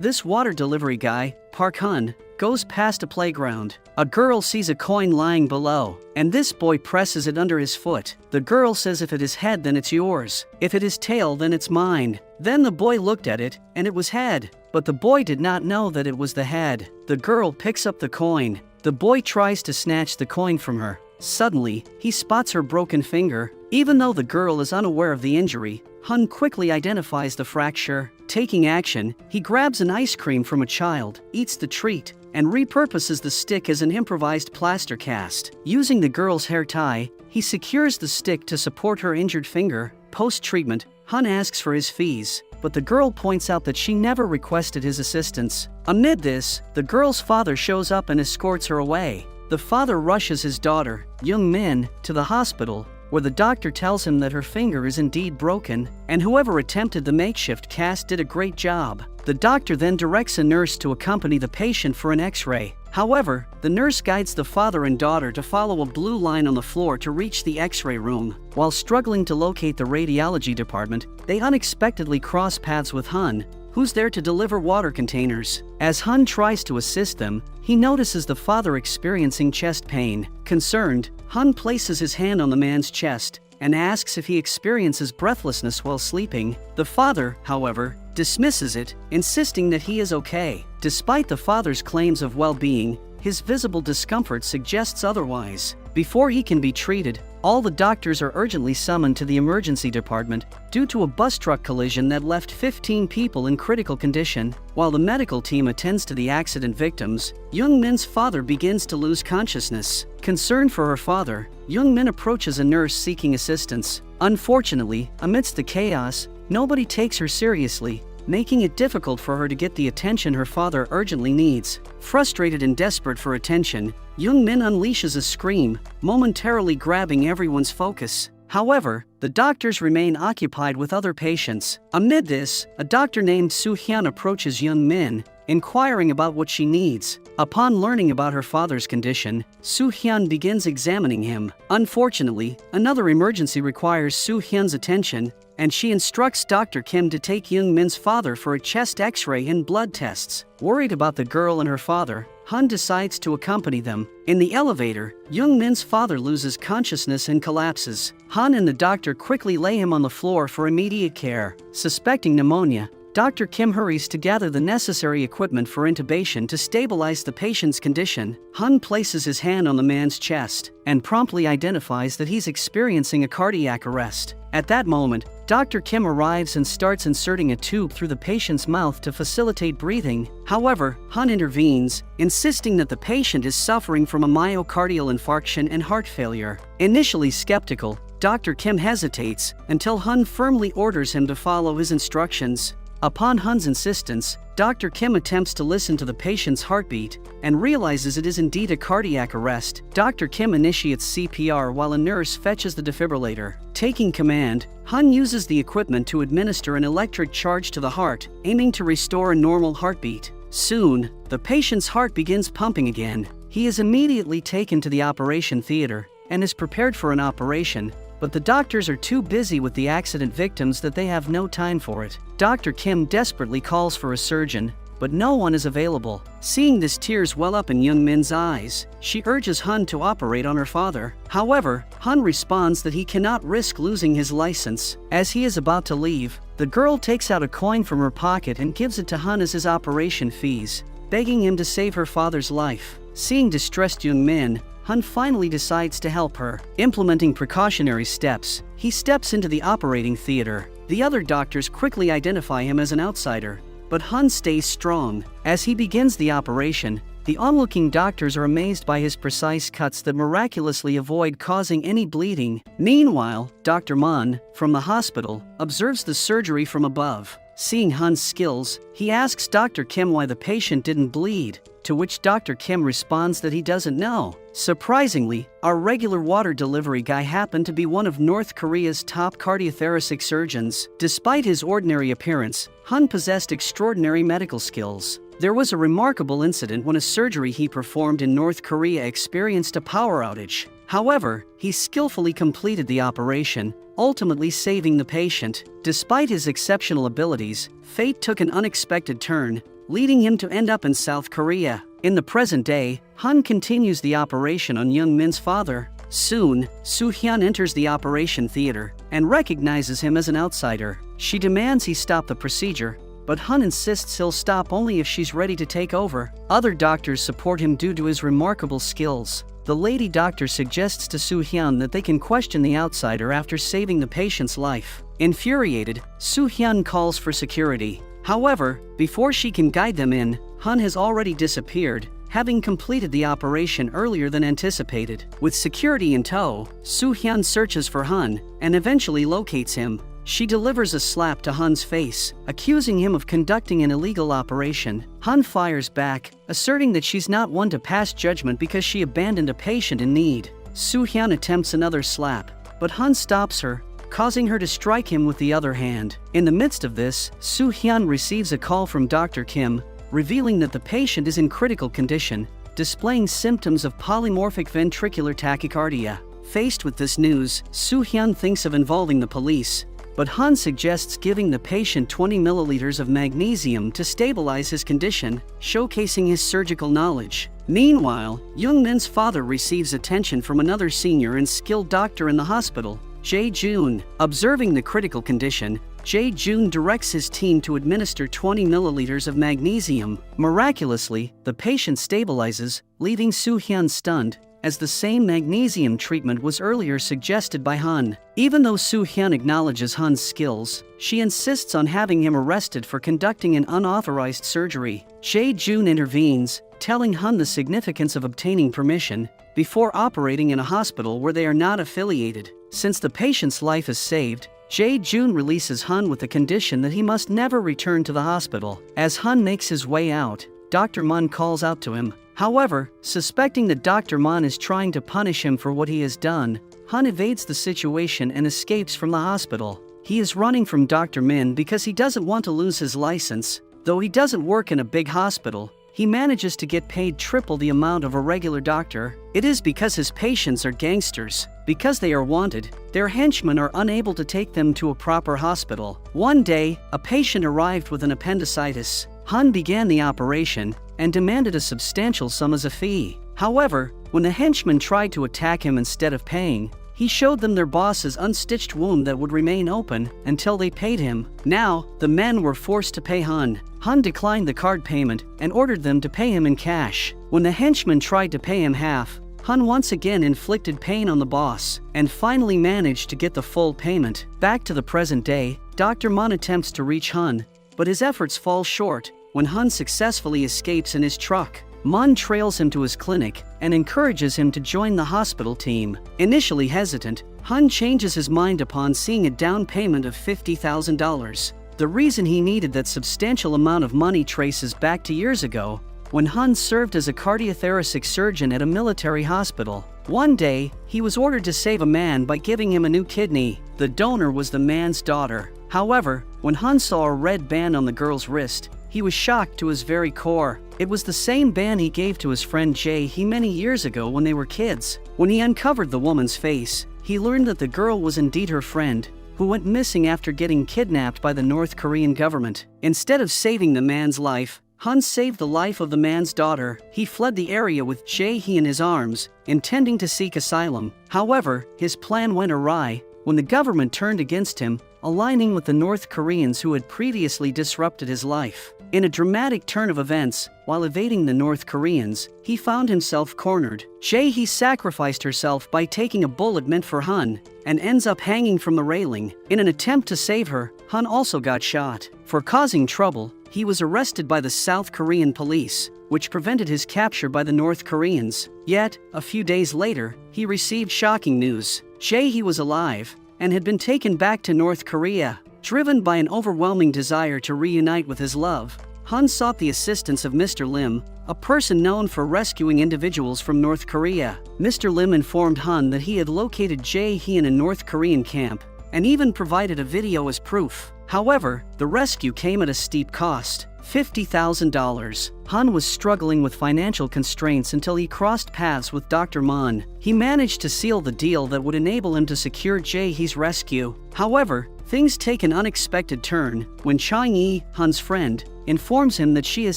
This water delivery guy, Park Hun, goes past a playground. A girl sees a coin lying below, and this boy presses it under his foot. The girl says if it is head then it's yours, if it is tail then it's mine. Then the boy looked at it, and it was head. But the boy did not know that it was the head. The girl picks up the coin. The boy tries to snatch the coin from her. Suddenly, he spots her broken finger. Even though the girl is unaware of the injury, Hun quickly identifies the fracture. Taking action, he grabs an ice cream from a child, eats the treat, and repurposes the stick as an improvised plaster cast. Using the girl's hair tie, he secures the stick to support her injured finger. Post-treatment, Hun asks for his fees, but the girl points out that she never requested his assistance. Amid this, the girl's father shows up and escorts her away. The father rushes his daughter, Young Min, to the hospital, where the doctor tells him that her finger is indeed broken, and whoever attempted the makeshift cast did a great job. The doctor then directs a nurse to accompany the patient for an x-ray. However, the nurse guides the father and daughter to follow a blue line on the floor to reach the x-ray room. While struggling to locate the radiology department, they unexpectedly cross paths with Hun, who's there to deliver water containers. As Hun tries to assist them, he notices the father experiencing chest pain. Concerned, Hun places his hand on the man's chest and asks if he experiences breathlessness while sleeping. The father, however, dismisses it, insisting that he is okay. Despite the father's claims of well-being, his visible discomfort suggests otherwise. Before he can be treated, all the doctors are urgently summoned to the emergency department due to a bus truck collision that left 15 people in critical condition. While the medical team attends to the accident victims, Young Min's father begins to lose consciousness. Concerned for her father, Young Min approaches a nurse seeking assistance. Unfortunately, amidst the chaos, nobody takes her seriously, making it difficult for her to get the attention her father urgently needs. Frustrated and desperate for attention, Young Min unleashes a scream, momentarily grabbing everyone's focus. However, the doctors remain occupied with other patients. Amid this, a doctor named Soo Hyun approaches Young Min, inquiring about what she needs. Upon learning about her father's condition, Soo Hyun begins examining him. Unfortunately, another emergency requires Soo Hyun's attention, and she instructs Dr. Kim to take Young Min's father for a chest x-ray and blood tests. Worried about the girl and her father, Hun decides to accompany them. In the elevator, Young Min's father loses consciousness and collapses. Hun and the doctor quickly lay him on the floor for immediate care. Suspecting pneumonia, Dr. Kim hurries to gather the necessary equipment for intubation to stabilize the patient's condition. Hun places his hand on the man's chest and promptly identifies that he's experiencing a cardiac arrest. At that moment, Dr. Kim arrives and starts inserting a tube through the patient's mouth to facilitate breathing. However, Hun intervenes, insisting that the patient is suffering from a myocardial infarction and heart failure. Initially skeptical, Dr. Kim hesitates until Hun firmly orders him to follow his instructions. Upon Hun's insistence, Dr. Kim attempts to listen to the patient's heartbeat and realizes it is indeed a cardiac arrest. Dr. Kim initiates CPR while a nurse fetches the defibrillator. Taking command, Hun uses the equipment to administer an electric charge to the heart, aiming to restore a normal heartbeat. Soon, the patient's heart begins pumping again. He is immediately taken to the operation theater and is prepared for an operation, but the doctors are too busy with the accident victims that they have no time for it. Dr. Kim desperately calls for a surgeon, but no one is available. Seeing this, tears well up in Young Min's eyes. She urges Hun to operate on her father. However, Hun responds that he cannot risk losing his license. As he is about to leave, the girl takes out a coin from her pocket and gives it to Hun as his operation fees, begging him to save her father's life. Seeing distressed Young Min, Hun finally decides to help her. Implementing precautionary steps, he steps into the operating theater. The other doctors quickly identify him as an outsider, but Hun stays strong. As he begins the operation, the onlooking doctors are amazed by his precise cuts that miraculously avoid causing any bleeding. Meanwhile, Dr. Mun, from the hospital, observes the surgery from above. Seeing Hun's skills, he asks Dr. Kim why the patient didn't bleed, to which Dr. Kim responds that he doesn't know. Surprisingly, our regular water delivery guy happened to be one of North Korea's top cardiothoracic surgeons. Despite his ordinary appearance, Hun possessed extraordinary medical skills. There was a remarkable incident when a surgery he performed in North Korea experienced a power outage. However, he skillfully completed the operation, ultimately saving the patient. Despite his exceptional abilities, fate took an unexpected turn, leading him to end up in South Korea. In the present day, Han continues the operation on Young Min's father. Soon, Soo-hyun enters the operation theater and recognizes him as an outsider. She demands he stop the procedure, but Han insists he'll stop only if she's ready to take over. Other doctors support him due to his remarkable skills. The lady doctor suggests to Soo-hyun that they can question the outsider after saving the patient's life. Infuriated, Soo-hyun calls for security. However, before she can guide them in, Han has already disappeared, having completed the operation earlier than anticipated. With security in tow, Soo-hyun searches for Han and eventually locates him. She delivers a slap to Han's face, accusing him of conducting an illegal operation. Han fires back, asserting that she's not one to pass judgment because she abandoned a patient in need. Soo-hyun attempts another slap, but Han stops her, causing her to strike him with the other hand. In the midst of this, Soo-hyun receives a call from Dr. Kim, revealing that the patient is in critical condition, displaying symptoms of polymorphic ventricular tachycardia. Faced with this news, Soo-hyun thinks of involving the police, but Han suggests giving the patient 20 milliliters of magnesium to stabilize his condition, showcasing his surgical knowledge. Meanwhile, Young Min's father receives attention from another senior and skilled doctor in the hospital, Jae-joon. Observing the critical condition, Jae-joon directs his team to administer 20 milliliters of magnesium. Miraculously, the patient stabilizes, leaving Soo-hyun stunned, as the same magnesium treatment was earlier suggested by Han. Even though Soo-hyun acknowledges Han's skills, she insists on having him arrested for conducting an unauthorized surgery. Jae-joon intervenes, telling Han the significance of obtaining permission before operating in a hospital where they are not affiliated. Since the patient's life is saved, Jae-joon releases Han with the condition that he must never return to the hospital. As Han makes his way out, Dr. Mun calls out to him. However, suspecting that Dr. Mun is trying to punish him for what he has done, Han evades the situation and escapes from the hospital. He is running from Dr. Min because he doesn't want to lose his license. Though he doesn't work in a big hospital, he manages to get paid triple the amount of a regular doctor. It is because his patients are gangsters. Because they are wanted, their henchmen are unable to take them to a proper hospital. One day, a patient arrived with an appendicitis. Han began the operation and demanded a substantial sum as a fee. However, when the henchmen tried to attack him instead of paying, he showed them their boss's unstitched wound that would remain open until they paid him. Now, the men were forced to pay Han. Han declined the card payment and ordered them to pay him in cash. When the henchmen tried to pay him half, Han once again inflicted pain on the boss and finally managed to get the full payment. Back to the present day, Dr. Mun attempts to reach Han, but his efforts fall short when Han successfully escapes in his truck. Mun trails him to his clinic and encourages him to join the hospital team. Initially hesitant, Han changes his mind upon seeing a down payment of $50,000. The reason he needed that substantial amount of money traces back to years ago, when Han served as a cardiothoracic surgeon at a military hospital. One day, he was ordered to save a man by giving him a new kidney. The donor was the man's daughter. However, when Han saw a red band on the girl's wrist, he was shocked to his very core. It was the same band he gave to his friend Jae many years ago when they were kids. When he uncovered the woman's face, he learned that the girl was indeed her friend, who went missing after getting kidnapped by the North Korean government. Instead of saving the man's life, Han saved the life of the man's daughter. He fled the area with Jae in his arms, intending to seek asylum. However, his plan went awry when the government turned against him, aligning with the North Koreans who had previously disrupted his life. In a dramatic turn of events, while evading the North Koreans, he found himself cornered. Jae sacrificed herself by taking a bullet meant for Han, and ends up hanging from the railing. In an attempt to save her, Han also got shot. For causing trouble, he was arrested by the South Korean police, which prevented his capture by the North Koreans. Yet, a few days later, he received shocking news. Jae was alive and had been taken back to North Korea. Driven by an overwhelming desire to reunite with his love, Han sought the assistance of Mr. Lim, a person known for rescuing individuals from North Korea. Mr. Lim informed Han that he had located Jae in a North Korean camp, and even provided a video as proof. However, the rescue came at a steep cost. $50,000. Han was struggling with financial constraints until he crossed paths with Dr. Mun. He managed to seal the deal that would enable him to secure Jae-hee's rescue. However, things take an unexpected turn when Chang-yi, Han's friend, informs him that she has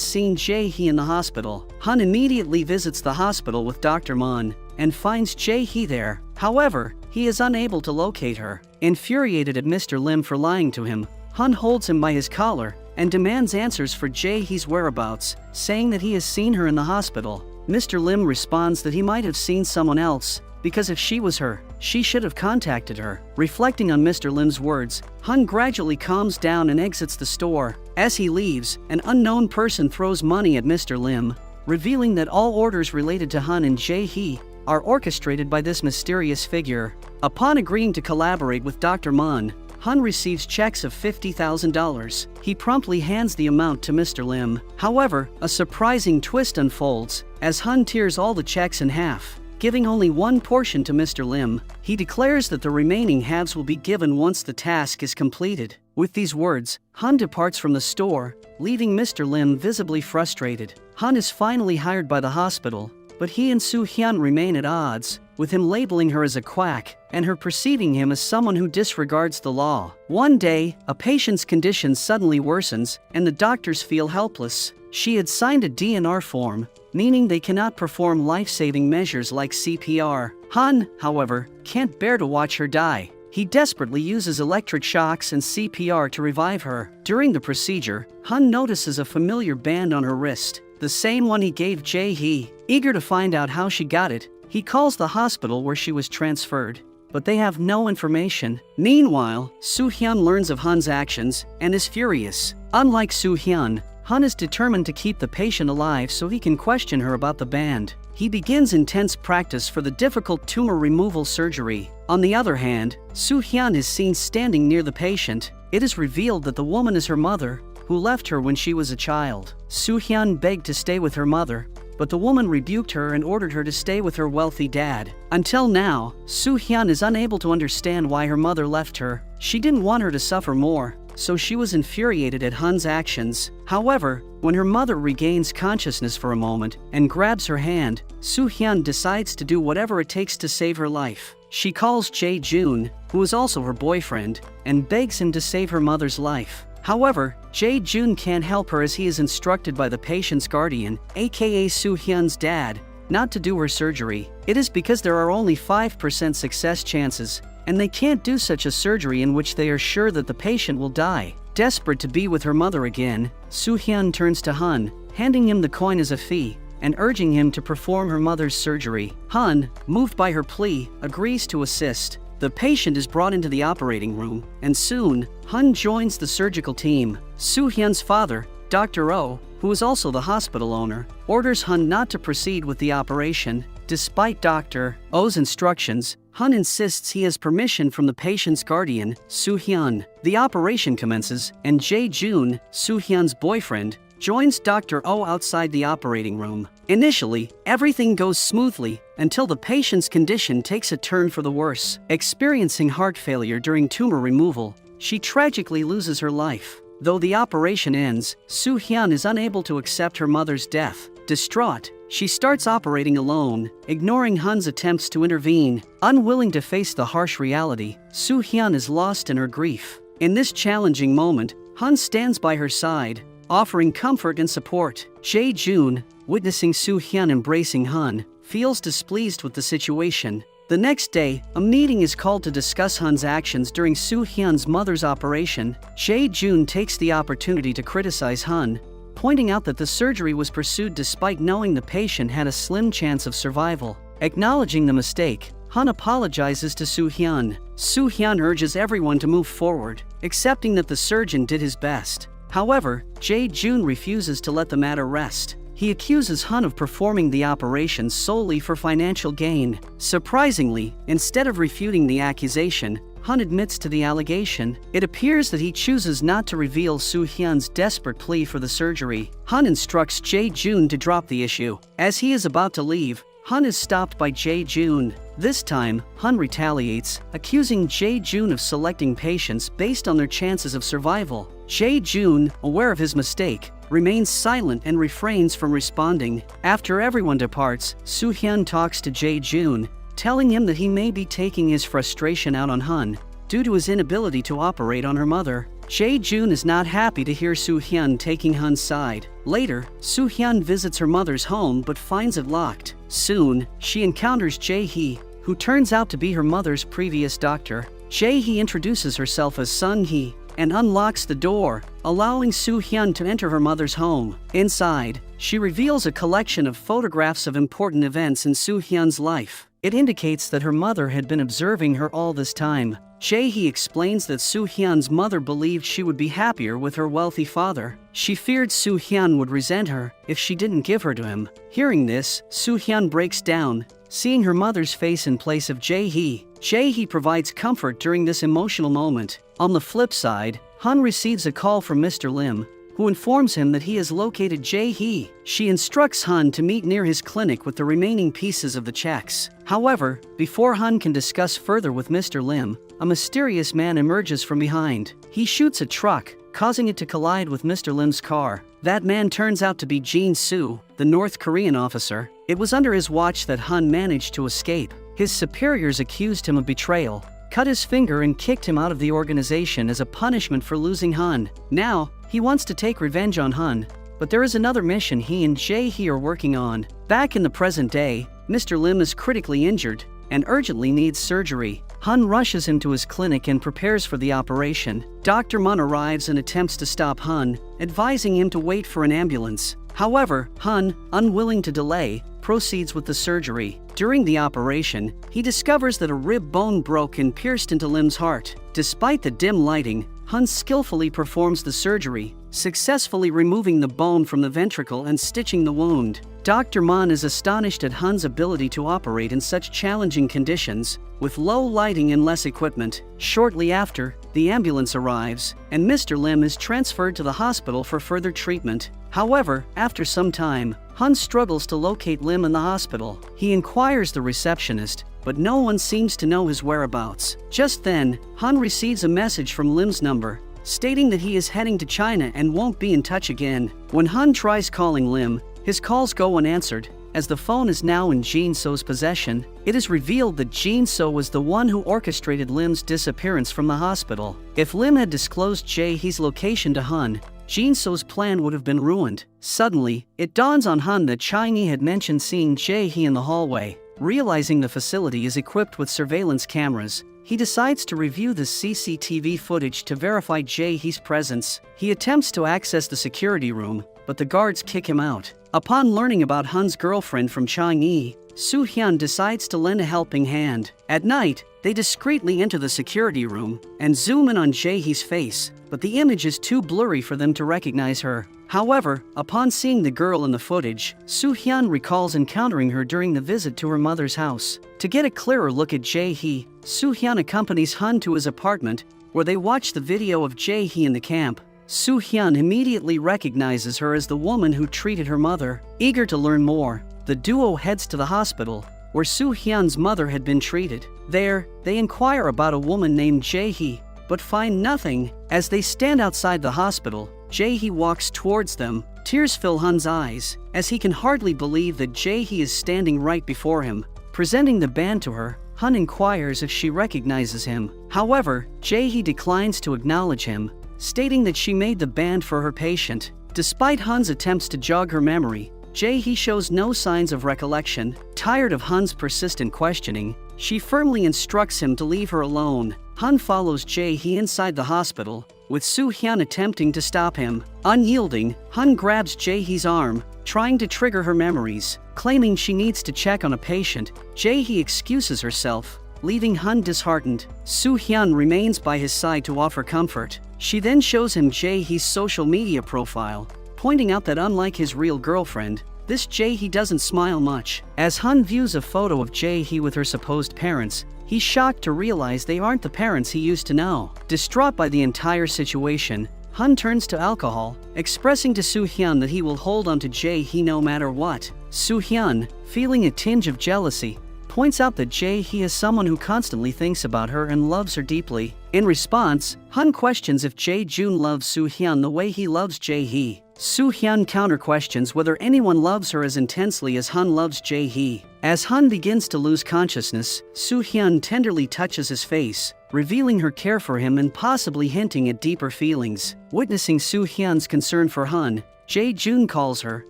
seen Jae-hee in the hospital. Han immediately visits the hospital with Dr. Mun and finds Jae-hee there. However, he is unable to locate her. Infuriated at Mr. Lim for lying to him, Han holds him by his collar and demands answers for Jae-hee's whereabouts, saying that he has seen her in the hospital. Mr. Lim responds that he might have seen someone else, because if she was her, she should have contacted her. Reflecting on Mr. Lim's words, Han gradually calms down and exits the store. As he leaves, an unknown person throws money at Mr. Lim, revealing that all orders related to Han and Jae-hee are orchestrated by this mysterious figure. Upon agreeing to collaborate with Dr. Mun, Han receives checks of $50,000. He promptly hands the amount to Mr. Lim. However, a surprising twist unfolds as Han tears all the checks in half, giving only one portion to Mr. Lim. He declares that the remaining halves will be given once the task is completed. With these words, Han departs from the store, leaving Mr. Lim visibly frustrated. Han is finally hired by the hospital, but he and Soo-hyun remain at odds, with him labeling her as a quack and her perceiving him as someone who disregards the law. One day, a patient's condition suddenly worsens and the doctors feel helpless. She had signed a DNR form, meaning they cannot perform life-saving measures like CPR. Han, however, can't bear to watch her die. He desperately uses electric shocks and CPR to revive her. During the procedure, Han notices a familiar band on her wrist, the same one he gave Jae-hee. Eager to find out how she got it, he calls the hospital where she was transferred, but they have no information. Meanwhile, Soo-hyun learns of Han's actions and is furious. Unlike Soo-hyun, Han is determined to keep the patient alive so he can question her about the band. He begins intense practice for the difficult tumor removal surgery. On the other hand, Soo-hyun is seen standing near the patient. It is revealed that the woman is her mother, who left her when she was a child. Soo-hyun begged to stay with her mother, but the woman rebuked her and ordered her to stay with her wealthy dad. Until now, Soo-hyun is unable to understand why her mother left her. She didn't want her to suffer more, so she was infuriated at Han's actions. However, when her mother regains consciousness for a moment and grabs her hand, Soo-hyun decides to do whatever it takes to save her life. She calls Jae-jun, who is also her boyfriend, and begs him to save her mother's life. However, Jae-jun can't help her as he is instructed by the patient's guardian, aka Soo-hyun's dad, not to do her surgery. It is because there are only 5% success chances, and they can't do such a surgery in which they are sure that the patient will die. Desperate to be with her mother again, Soo-hyun turns to Han, handing him the coin as a fee, and urging him to perform her mother's surgery. Han, moved by her plea, agrees to assist. The patient is brought into the operating room, and soon, Han joins the surgical team. Soo-hyun's father, Dr. Oh, who is also the hospital owner, orders Han not to proceed with the operation. Despite Dr. Oh's instructions, Han insists he has permission from the patient's guardian, Soo-hyun. The operation commences, and Jae-jun, Soo-hyun's boyfriend, joins Dr. Oh outside the operating room. Initially, everything goes smoothly until the patient's condition takes a turn for the worse. Experiencing heart failure during tumor removal, she tragically loses her life. Though the operation ends, Soo-hyun is unable to accept her mother's death. Distraught, she starts operating alone, ignoring Han's attempts to intervene. Unwilling to face the harsh reality, Soo-hyun is lost in her grief. In this challenging moment, Han stands by her side, offering comfort and support. Jae-jun, witnessing Soo-hyun embracing Han, feels displeased with the situation. The next day, a meeting is called to discuss Han's actions during Soo-hyun's mother's operation. Jae-jun takes the opportunity to criticize Han, pointing out that the surgery was pursued despite knowing the patient had a slim chance of survival. Acknowledging the mistake, Han apologizes to Soo-hyun. Soo-hyun urges everyone to move forward, accepting that the surgeon did his best. However, Jae-jun refuses to let the matter rest. He accuses Han of performing the operation solely for financial gain. Surprisingly, instead of refuting the accusation, Han admits to the allegation. It appears that he chooses not to reveal Soo-hyun's desperate plea for the surgery. Han instructs Jae-jun to drop the issue. As he is about to leave, Han is stopped by Jae-jun. This time, Han retaliates, accusing Jae-jun of selecting patients based on their chances of survival. Jae-jun, aware of his mistake, remains silent and refrains from responding. After everyone departs, Soo-hyun talks to Jae-joon, telling him that he may be taking his frustration out on Hun due to his inability to operate on her mother. Jae-joon is not happy to hear Soo-hyun taking Hun's side. Later, Soo-hyun visits her mother's home but finds it locked. Soon, she encounters Jae-hee, who turns out to be her mother's previous doctor. Jae-hee introduces herself as Sung-hee and unlocks the door, allowing Soo-hyun to enter her mother's home. Inside, she reveals a collection of photographs of important events in Soo-hyun's life. It indicates that her mother had been observing her all this time. Jae-hee explains that Soo-hyun's mother believed she would be happier with her wealthy father. She feared Soo-hyun would resent her if she didn't give her to him. Hearing this, Soo-hyun breaks down, seeing her mother's face in place of Jae-hee. Jae-hee provides comfort during this emotional moment. On the flip side, Hun receives a call from Mr. Lim, who informs him that he has located Jae-hee. She instructs Hun to meet near his clinic with the remaining pieces of the checks. However, before Hun can discuss further with Mr. Lim, a mysterious man emerges from behind. He shoots a truck, causing it to collide with Mr. Lim's car. That man turns out to be Jin-soo, the North Korean officer. It was under his watch that Hun managed to escape. His superiors accused him of betrayal, cut his finger and kicked him out of the organization as a punishment for losing Hun. Now, he wants to take revenge on Hun, but there is another mission he and Jae-hee are working on. Back in the present day, Mr. Lim is critically injured and urgently needs surgery. Hun rushes him to his clinic and prepares for the operation. Dr. Mun arrives and attempts to stop Hun, advising him to wait for an ambulance. However, Hun, unwilling to delay, proceeds with the surgery. During the operation, he discovers that a rib bone broke and pierced into Lim's heart. Despite the dim lighting, Hun skillfully performs the surgery, successfully removing the bone from the ventricle and stitching the wound. Dr. Mun is astonished at Hun's ability to operate in such challenging conditions, with low lighting and less equipment. Shortly after, the ambulance arrives, and Mr. Lim is transferred to the hospital for further treatment. However, after some time, Hun struggles to locate Lim in the hospital. He inquires the receptionist, but no one seems to know his whereabouts. Just then, Hun receives a message from Lim's number, stating that he is heading to China and won't be in touch again. When Hun tries calling Lim, his calls go unanswered. As the phone is now in Jin-soo's possession, it is revealed that Jin-soo was the one who orchestrated Lim's disappearance from the hospital. If Lim had disclosed Jae-hee's location to Hun, Jin-soo's plan would have been ruined. Suddenly, it dawns on Hun that Chang-yi had mentioned seeing Jae-hee in the hallway. Realizing the facility is equipped with surveillance cameras, he decides to review the CCTV footage to verify Jae-hee's presence. He attempts to access the security room, but the guards kick him out. Upon learning about Hun's girlfriend from Chang-yi, Soo-hyun decides to lend a helping hand. At night, they discreetly enter the security room and zoom in on Jae-hee's face, but the image is too blurry for them to recognize her. However, upon seeing the girl in the footage, Soo-hyun recalls encountering her during the visit to her mother's house. To get a clearer look at Jae-hee, Soo-hyun accompanies Hun to his apartment, where they watch the video of Jae-hee in the camp. Soo-hyun immediately recognizes her as the woman who treated her mother. Eager to learn more, the duo heads to the hospital, where Soo-hyun's mother had been treated. There, they inquire about a woman named Jae-hee, but find nothing. As they stand outside the hospital, Jae-hee walks towards them. Tears fill Hun's eyes, as he can hardly believe that Jae-hee is standing right before him. Presenting the band to her, Hun inquires if she recognizes him. However, Jae-hee declines to acknowledge him, stating that she made the band for her patient. Despite Hun's attempts to jog her memory, Jae-hee shows no signs of recollection. Tired of Hun's persistent questioning, she firmly instructs him to leave her alone. Hun follows Jae-hee inside the hospital, with Soo-hyun attempting to stop him. Unyielding, Hun grabs Jae-hee's arm, trying to trigger her memories. Claiming she needs to check on a patient, Jae-hee excuses herself, leaving Hun disheartened. Soo-hyun remains by his side to offer comfort. She then shows him Jae-hee's social media profile, pointing out that unlike his real girlfriend, this Jae-hee doesn't smile much. As Hun views a photo of Jae-hee with her supposed parents, he's shocked to realize they aren't the parents he used to know. Distraught by the entire situation, Hun turns to alcohol, expressing to Soo-hyun that he will hold on to Jae-hee no matter what. Soo-hyun, feeling a tinge of jealousy, points out that Jae-hee is someone who constantly thinks about her and loves her deeply. In response, Hun questions if Jae-joon loves Soo-hyun the way he loves Jae-hee. Soo-hyun counter-questions whether anyone loves her as intensely as Han loves Jae-hee. As Han begins to lose consciousness, Soo-hyun tenderly touches his face, revealing her care for him and possibly hinting at deeper feelings. Witnessing Soo-hyun's concern for Han, Jae-joon calls her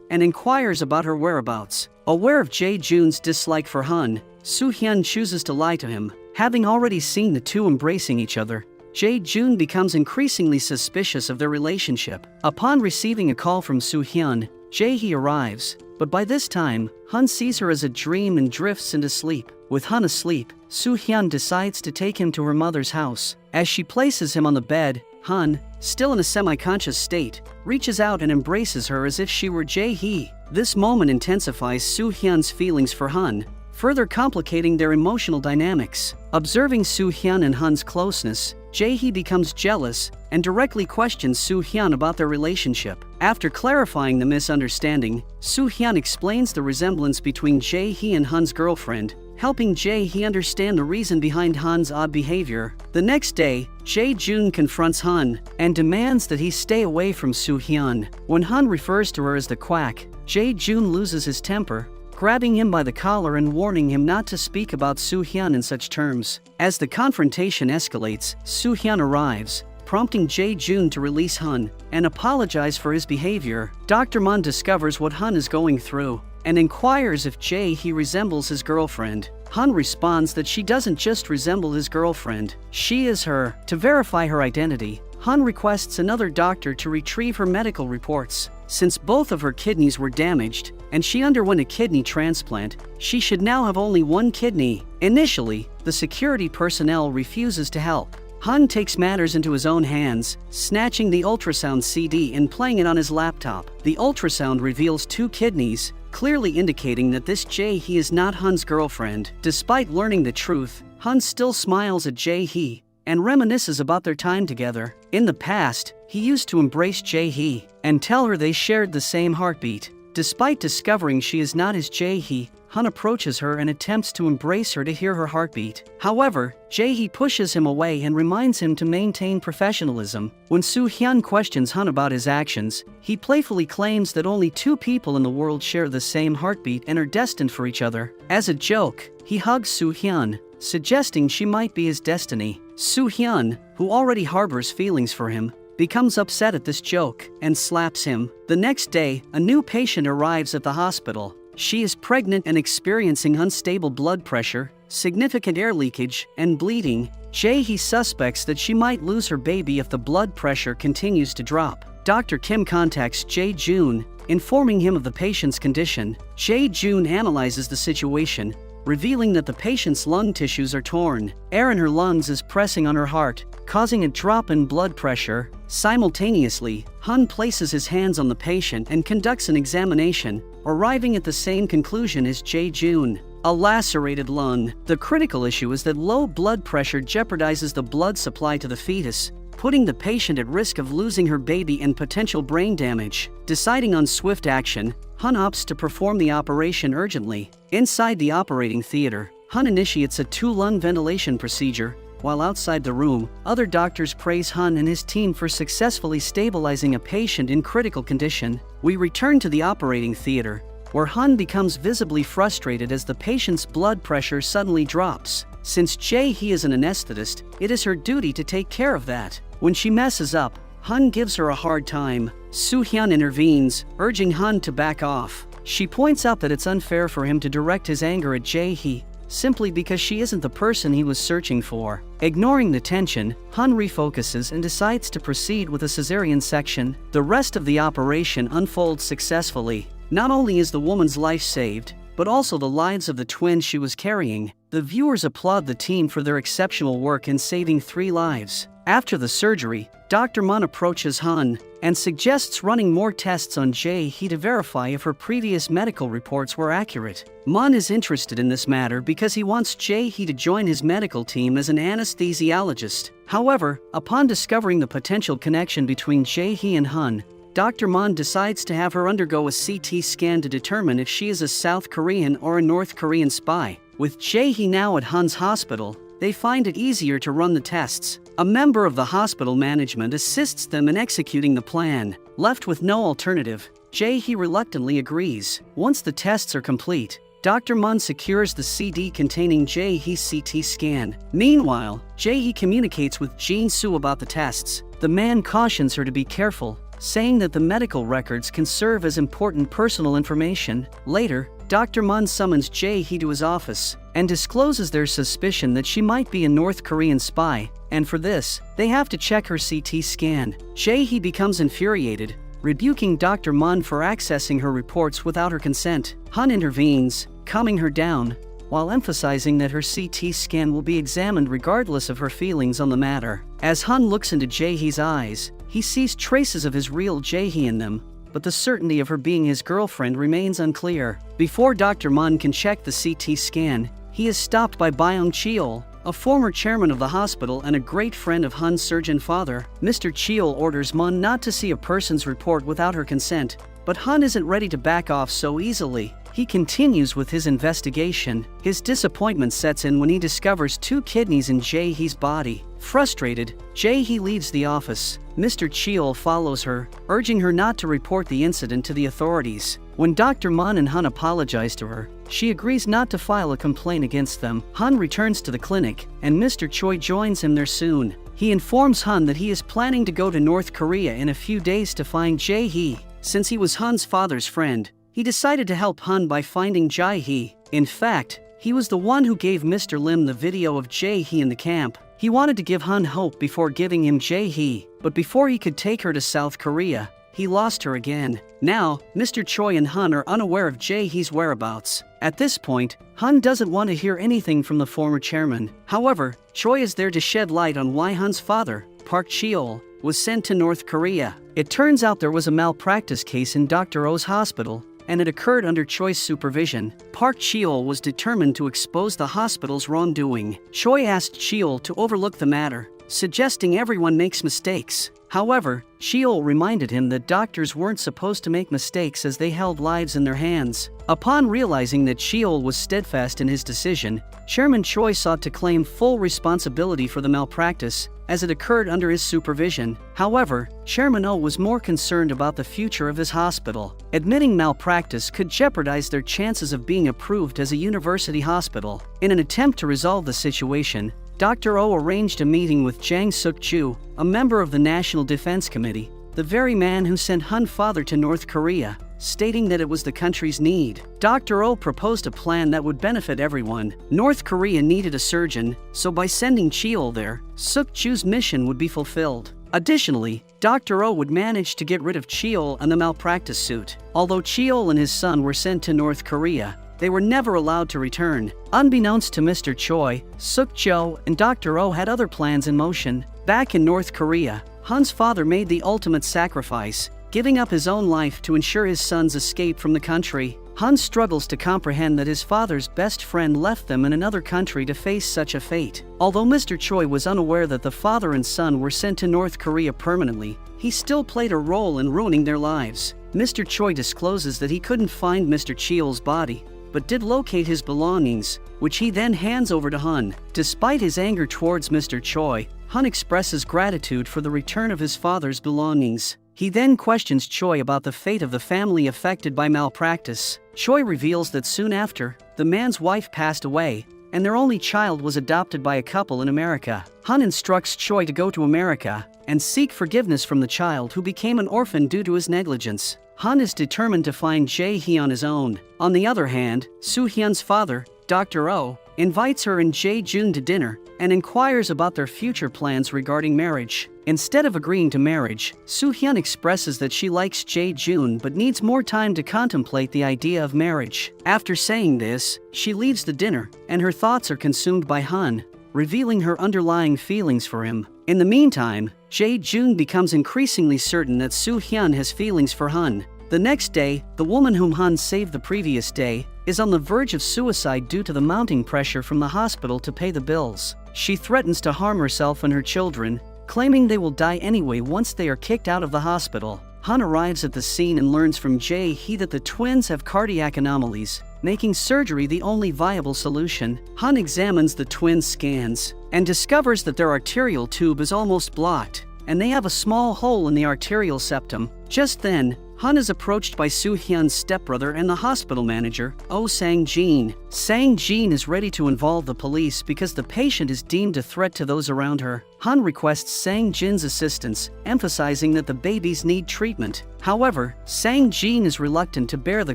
and inquires about her whereabouts. Aware of Jae-joon's dislike for Han, Soo-hyun chooses to lie to him. Having already seen the two embracing each other, Jae-joon becomes increasingly suspicious of their relationship. Upon receiving a call from Soo-hyun, Jae-hee arrives, but by this time, Han sees her as a dream and drifts into sleep. With Han asleep, Soo-hyun decides to take him to her mother's house. As she places him on the bed, Han, still in a semi-conscious state, reaches out and embraces her as if she were Jae-hee. This moment intensifies Soo-hyun's feelings for Han, further complicating their emotional dynamics. Observing Soo-hyun and Han's closeness, Jae-hee becomes jealous and directly questions Soo-hyun about their relationship. After clarifying the misunderstanding, Soo-hyun explains the resemblance between Jae-hee and Han's girlfriend, helping Jae-hee understand the reason behind Han's odd behavior. The next day, Jae-joon confronts Han and demands that he stay away from Soo-hyun. When Han refers to her as the quack, Jae-joon loses his temper, grabbing him by the collar and warning him not to speak about Soo-hyun in such terms. As the confrontation escalates, Soo-hyun arrives, prompting Jae-joon to release Han and apologize for his behavior. Dr. Mon discovers what Han is going through and inquires if Jae-hee resembles his girlfriend. Han responds that she doesn't just resemble his girlfriend, she is her. To verify her identity, Han requests another doctor to retrieve her medical reports. Since both of her kidneys were damaged and she underwent a kidney transplant, she should now have only one kidney. Initially, the security personnel refuses to help. Han takes matters into his own hands, snatching the ultrasound CD and playing it on his laptop. The ultrasound reveals 2 kidneys, clearly indicating that this Jae-hee is not Han's girlfriend. Despite learning the truth, Han still smiles at Jae-hee and reminisces about their time together. In the past, he used to embrace Jae-hee and tell her they shared the same heartbeat. Despite discovering she is not his Jae-hee, Han approaches her and attempts to embrace her to hear her heartbeat. However, Jae-hee pushes him away and reminds him to maintain professionalism. When Soo-hyun questions Han about his actions, he playfully claims that only 2 people in the world share the same heartbeat and are destined for each other. As a joke, he hugs Soo-hyun, suggesting she might be his destiny. Soo-hyun, who already harbors feelings for him, becomes upset at this joke and slaps him. The next day, a new patient arrives at the hospital. She is pregnant and experiencing unstable blood pressure, significant air leakage, and bleeding. Jae-hee suspects that she might lose her baby if the blood pressure continues to drop. Dr. Kim contacts Jae-joon, informing him of the patient's condition. Jae-joon analyzes the situation, revealing that the patient's lung tissues are torn. Air in her lungs is pressing on her heart, causing a drop in blood pressure. Simultaneously, Han places his hands on the patient and conducts an examination, arriving at the same conclusion as Jae-joon: a lacerated lung. The critical issue is that low blood pressure jeopardizes the blood supply to the fetus, putting the patient at risk of losing her baby and potential brain damage. Deciding on swift action, Han opts to perform the operation urgently. Inside the operating theater, Han initiates a 2-lung ventilation procedure. While outside the room, other doctors praise Han and his team for successfully stabilizing a patient in critical condition. We return to the operating theater, where Han becomes visibly frustrated as the patient's blood pressure suddenly drops. Since Jae-hee is an anesthetist, it is her duty to take care of that. When she messes up, Han gives her a hard time. Soo-hyun intervenes, urging Han to back off. She points out that it's unfair for him to direct his anger at Jae-hee, simply because she isn't the person he was searching for. Ignoring the tension, Han refocuses and decides to proceed with a cesarean section. The rest of the operation unfolds successfully. Not only is the woman's life saved, but also the lives of the twins she was carrying. The viewers applaud the team for their exceptional work in saving 3 lives. After the surgery, Dr. Mon approaches Han and suggests running more tests on Jae-hee to verify if her previous medical reports were accurate. Mon is interested in this matter because he wants Jae-hee to join his medical team as an anesthesiologist. However, upon discovering the potential connection between Jae-hee and Han, Dr. Mon decides to have her undergo a CT scan to determine if she is a South Korean or a North Korean spy. With Jae-hee now at Han's hospital, they find it easier to run the tests. A member of the hospital management assists them in executing the plan. Left with no alternative, Jae-hee reluctantly agrees. Once the tests are complete, Dr. Mun secures the CD containing Jae-hee's CT scan. Meanwhile, Jae-hee communicates with Jin-soo about the tests. The man cautions her to be careful, saying that the medical records can serve as important personal information. Later, Dr. Mun summons Jae-hee to his office and discloses their suspicion that she might be a North Korean spy, and for this, they have to check her CT scan. Jae-hee becomes infuriated, rebuking Dr. Mun for accessing her reports without her consent. Han intervenes, calming her down, while emphasizing that her CT scan will be examined regardless of her feelings on the matter. As Han looks into Jae-hee's eyes, he sees traces of his real Jae-hee in them, but the certainty of her being his girlfriend remains unclear. Before Dr. Mun can check the CT scan, he is stopped by Byung Cheol, a former chairman of the hospital and a great friend of Han's surgeon father. Mr. Cheol orders Mun not to see a person's report without her consent, but Han isn't ready to back off so easily. He continues with his investigation. His disappointment sets in when he discovers 2 kidneys in Jae-hee's body. Frustrated, Jae-hee leaves the office. Mr. Cheol follows her, urging her not to report the incident to the authorities. When Dr. Mun and Han apologize to her, she agrees not to file a complaint against them. Han returns to the clinic, and Mr. Choi joins him there soon. He informs Han that he is planning to go to North Korea in a few days to find Jae-hee. Since he was Han's father's friend, he decided to help Han by finding Jae-hee. In fact, he was the one who gave Mr. Lim the video of Jae-hee in the camp. He wanted to give Han hope before giving him Jae-hee, but before he could take her to South Korea, he lost her again. Now, Mr. Choi and Han are unaware of Jae-hee's whereabouts. At this point, Han doesn't want to hear anything from the former chairman. However, Choi is there to shed light on why Han's father, Park Cheol, was sent to North Korea. It turns out there was a malpractice case in Dr. Oh's hospital, and it occurred under Choi's supervision. Park Cheol was determined to expose the hospital's wrongdoing. Choi asked Cheol to overlook the matter, suggesting everyone makes mistakes. However, Cheol reminded him that doctors weren't supposed to make mistakes as they held lives in their hands. Upon realizing that Cheol was steadfast in his decision, Chairman Choi sought to claim full responsibility for the malpractice, as it occurred under his supervision. However, Chairman Oh was more concerned about the future of his hospital. Admitting malpractice could jeopardize their chances of being approved as a university hospital. In an attempt to resolve the situation, Dr. Oh arranged a meeting with Jang Suk-ju, a member of the National Defense Committee, the very man who sent Han's father to North Korea, stating that it was the country's need. Dr. Oh proposed a plan that would benefit everyone. North Korea needed a surgeon, so by sending Cheol there, Suk-ju's mission would be fulfilled. Additionally, Dr. Oh would manage to get rid of Cheol and the malpractice suit. Although Cheol and his son were sent to North Korea, they were never allowed to return. Unbeknownst to Mr. Choi, Suk-jo and Dr. Oh had other plans in motion. Back in North Korea, Han's father made the ultimate sacrifice, giving up his own life to ensure his son's escape from the country. Han struggles to comprehend that his father's best friend left them in another country to face such a fate. Although Mr. Choi was unaware that the father and son were sent to North Korea permanently, he still played a role in ruining their lives. Mr. Choi discloses that he couldn't find Mr. Cheol's body, but did locate his belongings, which he then hands over to Han. Despite his anger towards Mr. Choi, Han expresses gratitude for the return of his father's belongings. He then questions Choi about the fate of the family affected by malpractice. Choi reveals that soon after, the man's wife passed away, and their only child was adopted by a couple in America. Han instructs Choi to go to America and seek forgiveness from the child who became an orphan due to his negligence. Han is determined to find Jae-hee on his own. On the other hand, Soo-hyun's father, Dr. Oh, invites her and Jae-jun to dinner and inquires about their future plans regarding marriage. Instead of agreeing to marriage, Soo-hyun expresses that she likes Jae-jun but needs more time to contemplate the idea of marriage. After saying this, she leaves the dinner, and her thoughts are consumed by Han, revealing her underlying feelings for him. In the meantime, Jae-jun becomes increasingly certain that Soo-hyun has feelings for Han. The next day, the woman whom Han saved the previous day is on the verge of suicide due to the mounting pressure from the hospital to pay the bills. She threatens to harm herself and her children, claiming they will die anyway once they are kicked out of the hospital. Han arrives at the scene and learns from Jae-hee that the twins have cardiac anomalies, making surgery the only viable solution. Han examines the twins' scans and discovers that their arterial tube is almost blocked, and they have a small hole in the arterial septum. Just then, Han is approached by Soo-hyun's stepbrother and the hospital manager, Oh Sang-jin. Sang-jin is ready to involve the police because the patient is deemed a threat to those around her. Han requests Sang-jin's assistance, emphasizing that the babies need treatment. However, Sang-jin is reluctant to bear the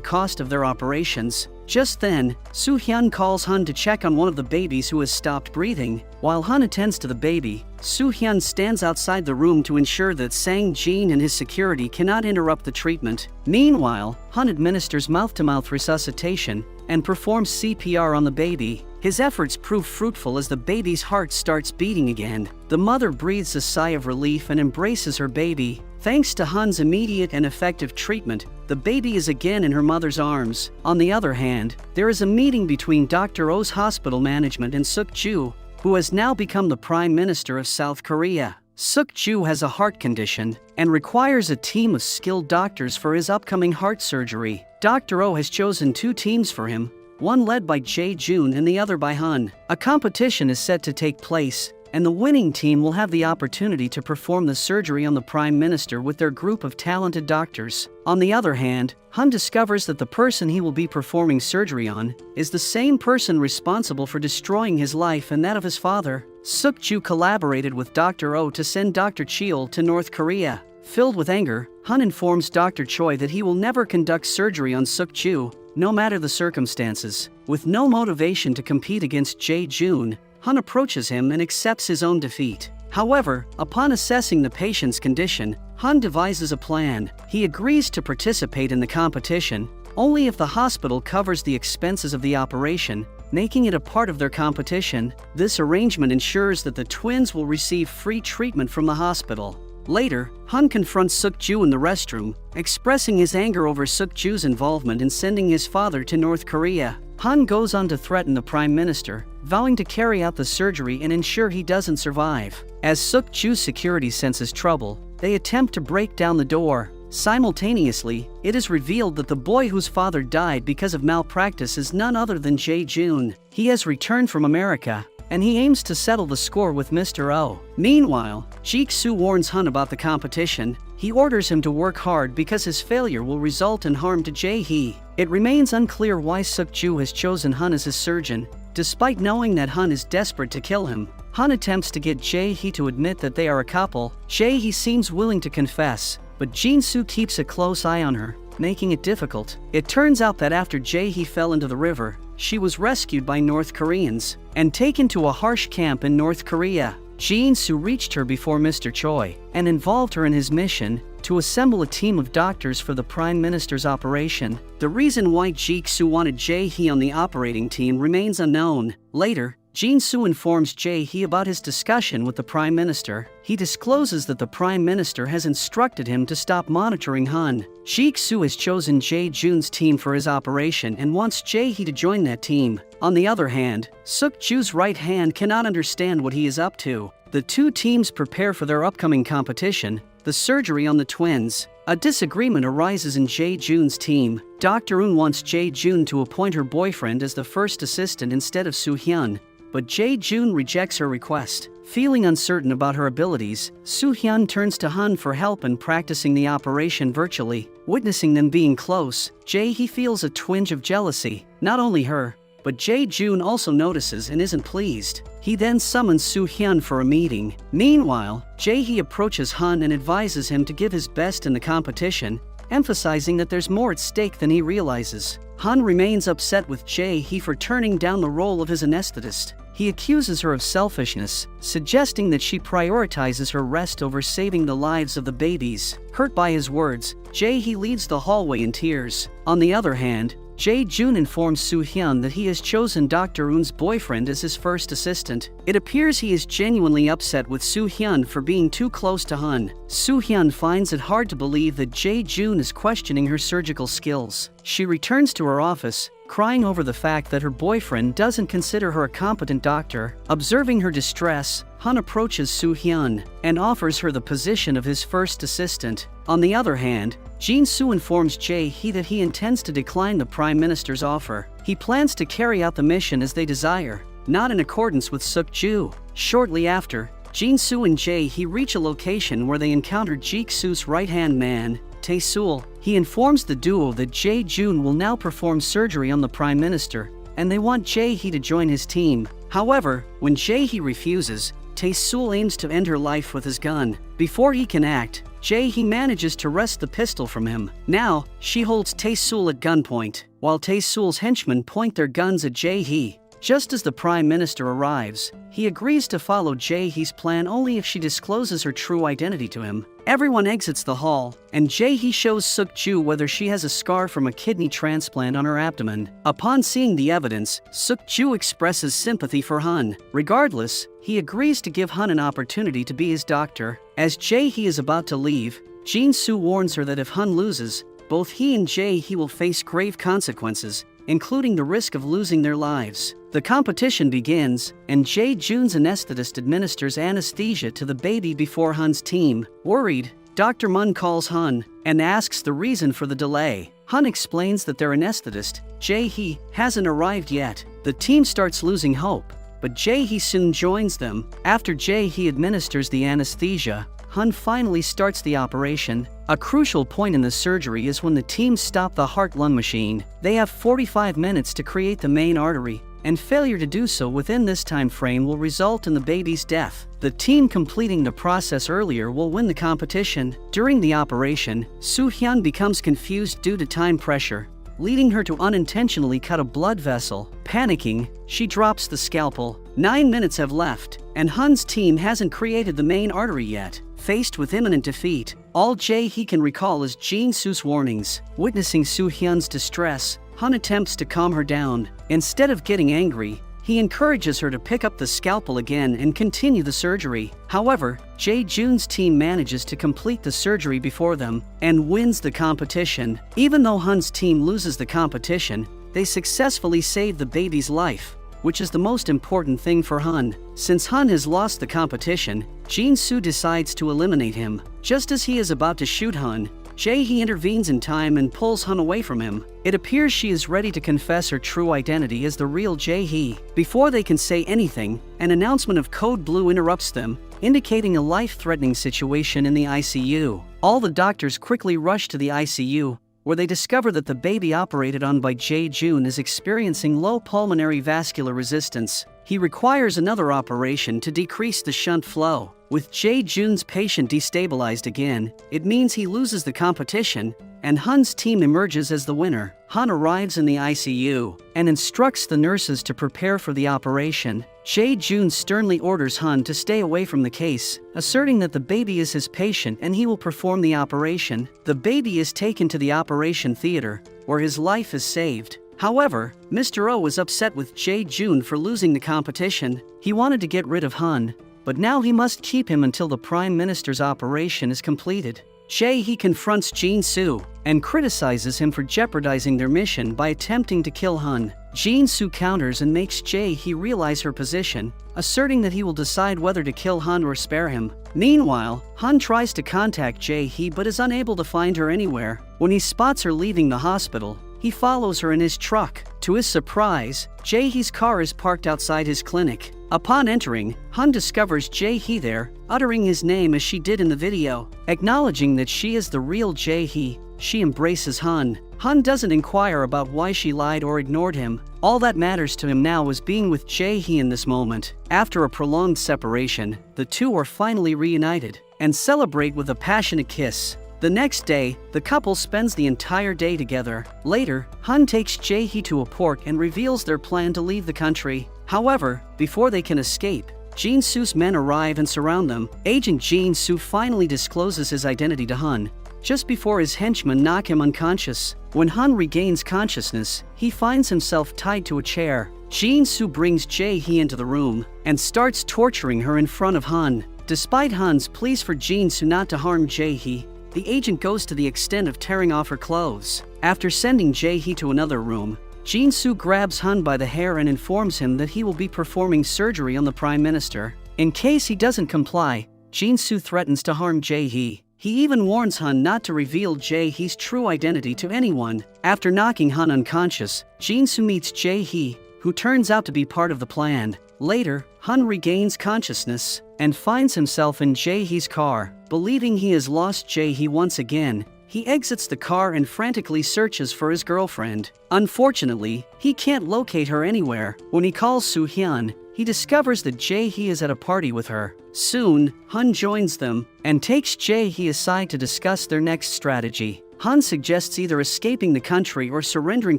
cost of their operations. Just then, Soo-hyun calls Han to check on one of the babies who has stopped breathing. While Han attends to the baby, Soo-hyun stands outside the room to ensure that Sang-jin and his security cannot interrupt the treatment. Meanwhile, Han administers mouth-to-mouth resuscitation and performs CPR on the baby. His efforts prove fruitful as the baby's heart starts beating again. The mother breathes a sigh of relief and embraces her baby. Thanks to Han's immediate and effective treatment, the baby is again in her mother's arms. On the other hand, there is a meeting between Dr. Oh's hospital management and Suk-ju, who has now become the Prime Minister of South Korea. Suk-ju has a heart condition and requires a team of skilled doctors for his upcoming heart surgery. Dr. Oh has chosen 2 teams for him, one led by Jae-jun and the other by Han. A competition is set to take place, and the winning team will have the opportunity to perform the surgery on the Prime Minister with their group of talented doctors. On the other hand, Han discovers that the person he will be performing surgery on is the same person responsible for destroying his life and that of his father. Suk-ju collaborated with Dr. Oh to send Dr. Cheol to North Korea. Filled with anger, Han informs Dr. Choi that he will never conduct surgery on Suk-ju, no matter the circumstances. With no motivation to compete against Jae-jun, Han approaches him and accepts his own defeat. However, upon assessing the patient's condition, Han devises a plan. He agrees to participate in the competition only if the hospital covers the expenses of the operation, making it a part of their competition. This arrangement ensures that the twins will receive free treatment from the hospital. Later, Han confronts Suk-ju in the restroom, expressing his anger over Suk-ju's involvement in sending his father to North Korea. Han goes on to threaten the Prime Minister, vowing to carry out the surgery and ensure he doesn't survive. As Suk-ju's security senses trouble, they attempt to break down the door. Simultaneously, it is revealed that the boy whose father died because of malpractice is none other than Jae-jun. He has returned from America, and he aims to settle the score with Mr. Oh. Meanwhile, Jik-soo warns Han about the competition. He orders him to work hard because his failure will result in harm to Jae-hee. It remains unclear why Suk-ju has chosen Han as his surgeon, despite knowing that Han is desperate to kill him. Han attempts to get Jae-hee to admit that they are a couple. Jae-hee seems willing to confess, but Jin-soo keeps a close eye on her, making it difficult. It turns out that after Jae-hee fell into the river, she was rescued by North Koreans and taken to a harsh camp in North Korea. Jin-soo reached her before Mr. Choi and involved her in his mission to assemble a team of doctors for the Prime Minister's operation. The reason why Jik-soo wanted Jae-hee on the operating team remains unknown. Later, Jin-soo informs Jae-hee about his discussion with the Prime Minister. He discloses that the Prime Minister has instructed him to stop monitoring Han. Jik-soo has chosen Jae-jun's team for his operation and wants Jae-hee to join that team. On the other hand, Suk-ju's right hand cannot understand what he is up to. The 2 teams prepare for their upcoming competition, the surgery on the twins. A disagreement arises in Jae-jun's team. Dr. Eun wants Jae-jun to appoint her boyfriend as the first assistant instead of Soo-hyun, but Jae-jun rejects her request. Feeling uncertain about her abilities, Soo-hyun turns to Han for help in practicing the operation virtually. Witnessing them being close, Jae-hee feels a twinge of jealousy. Not only her, but Jae-jun also notices and isn't pleased. He then summons Soo-hyun for a meeting. Meanwhile, Jae-hee approaches Han and advises him to give his best in the competition, emphasizing that there's more at stake than he realizes. Han remains upset with Jae-hee for turning down the role of his anesthetist. He accuses her of selfishness, suggesting that she prioritizes her rest over saving the lives of the babies. Hurt by his words, Jae-hee leaves the hallway in tears. On the other hand, Jae-jun informs Soo-hyun that he has chosen Dr. Eun's boyfriend as his first assistant. It appears he is genuinely upset with Soo-hyun for being too close to Han. Soo-hyun finds it hard to believe that Jae-jun is questioning her surgical skills. She returns to her office, crying over the fact that her boyfriend doesn't consider her a competent doctor. Observing her distress, Han approaches Soo-hyun and offers her the position of his first assistant. On the other hand, Jin-soo informs Jae-hee that he intends to decline the Prime Minister's offer. He plans to carry out the mission as they desire, not in accordance with Suk-ju. Shortly after, Jin-soo and Jae-hee reach a location where they encounter Jik-soo's right-hand man, Tae-sul, he informs the duo that Jae-jun will now perform surgery on the Prime Minister, and they want Jae-hee to join his team. However, when Jae-hee refuses, Tae-sul aims to end her life with his gun. Before he can act, Jae-hee manages to wrest the pistol from him. Now, she holds Tae-sul at gunpoint, while Tae-sul's henchmen point their guns at Jae-hee. Just as the Prime Minister arrives, he agrees to follow Jae-hee's plan only if she discloses her true identity to him. Everyone exits the hall, and Jae-hee shows Suk-ju whether she has a scar from a kidney transplant on her abdomen. Upon seeing the evidence, Suk-ju expresses sympathy for Hun. Regardless, he agrees to give Hun an opportunity to be his doctor. As Jae-hee is about to leave, Jin-soo warns her that if Hun loses, both he and Jae-hee will face grave consequences, including the risk of losing their lives. The competition begins, and Jae-jun's anesthetist administers anesthesia to the baby before Hun's team. Worried, Dr. Mun calls Hun and asks the reason for the delay. Hun explains that their anesthetist, Jae-hee, hasn't arrived yet. The team starts losing hope, but Jae-hee soon joins them. After Jae-hee administers the anesthesia, Hun finally starts the operation. A crucial point in the surgery is when the team stop the heart-lung machine. They have 45 minutes to create the main artery, and failure to do so within this time frame will result in the baby's death. The team completing the process earlier will win the competition. During the operation, Soo-hyun becomes confused due to time pressure, leading her to unintentionally cut a blood vessel. Panicking, she drops the scalpel. 9 minutes have left, and Hun's team hasn't created the main artery yet. Faced with imminent defeat, all Jae-hee can recall is Jin-soo's warnings. Witnessing Soo-hyun's distress, Hun attempts to calm her down. Instead of getting angry, he encourages her to pick up the scalpel again and continue the surgery. However, Jae-jun's team manages to complete the surgery before them and wins the competition. Even though Hun's team loses the competition, they successfully save the baby's life, which is the most important thing for Hun. Since Hun has lost the competition, Jin-soo decides to eliminate him. Just as he is about to shoot Hun, Jae-hee intervenes in time and pulls Hun away from him. It appears she is ready to confess her true identity as the real Jae-hee. Before they can say anything, an announcement of Code Blue interrupts them, indicating a life-threatening situation in the ICU. All the doctors quickly rush to the ICU, where they discover that the baby operated on by Jae-jun is experiencing low pulmonary vascular resistance. He requires another operation to decrease the shunt flow. With Jae-jun's patient destabilized again, it means he loses the competition, and Hun's team emerges as the winner. Hun arrives in the ICU and instructs the nurses to prepare for the operation. Jae-jun sternly orders Hun to stay away from the case, asserting that the baby is his patient and he will perform the operation. The baby is taken to the operation theater, where his life is saved. However, Mr. O is upset with Jae-jun for losing the competition. He wanted to get rid of Hun, but now he must keep him until the Prime Minister's operation is completed. Jae-hee confronts Jin-soo and criticizes him for jeopardizing their mission by attempting to kill Hun. Jin-soo counters and makes Jae-hee realize her position, asserting that he will decide whether to kill Hun or spare him. Meanwhile, Hun tries to contact Jae-hee but is unable to find her anywhere. When he spots her leaving the hospital, he follows her in his truck. To his surprise, Jae-hee's car is parked outside his clinic. Upon entering, Hun discovers Jae-hee there, uttering his name as she did in the video. Acknowledging that she is the real Jae-hee, she embraces Hun. Hun doesn't inquire about why she lied or ignored him. All that matters to him now is being with Jae-hee in this moment. After a prolonged separation, the two are finally reunited and celebrate with a passionate kiss. The next day, the couple spends the entire day together. Later, Hun takes Jae-hee to a port and reveals their plan to leave the country. However, before they can escape, Jin-soo's men arrive and surround them. Agent Jin-soo finally discloses his identity to Hun, just before his henchmen knock him unconscious. When Hun regains consciousness, he finds himself tied to a chair. Jin-soo brings Jae-hee into the room and starts torturing her in front of Hun. Despite Hun's pleas for Jin-soo not to harm Jae-hee, the agent goes to the extent of tearing off her clothes. After sending Jae-hee to another room, Jin-soo grabs Hun by the hair and informs him that he will be performing surgery on the Prime Minister. In case he doesn't comply, Jin-soo threatens to harm Jae-hee. He even warns Hun not to reveal Jae-hee's true identity to anyone. After knocking Hun unconscious, Jin-soo meets Jae-hee, who turns out to be part of the plan. Later, Hun regains consciousness and finds himself in Jae-hee's car. Believing he has lost Jae-hee once again, he exits the car and frantically searches for his girlfriend. Unfortunately, he can't locate her anywhere. When he calls Soo-hyun, he discovers that Jae-hee is at a party with her. Soon, Hun joins them and takes Jae-hee aside to discuss their next strategy. Hun suggests either escaping the country or surrendering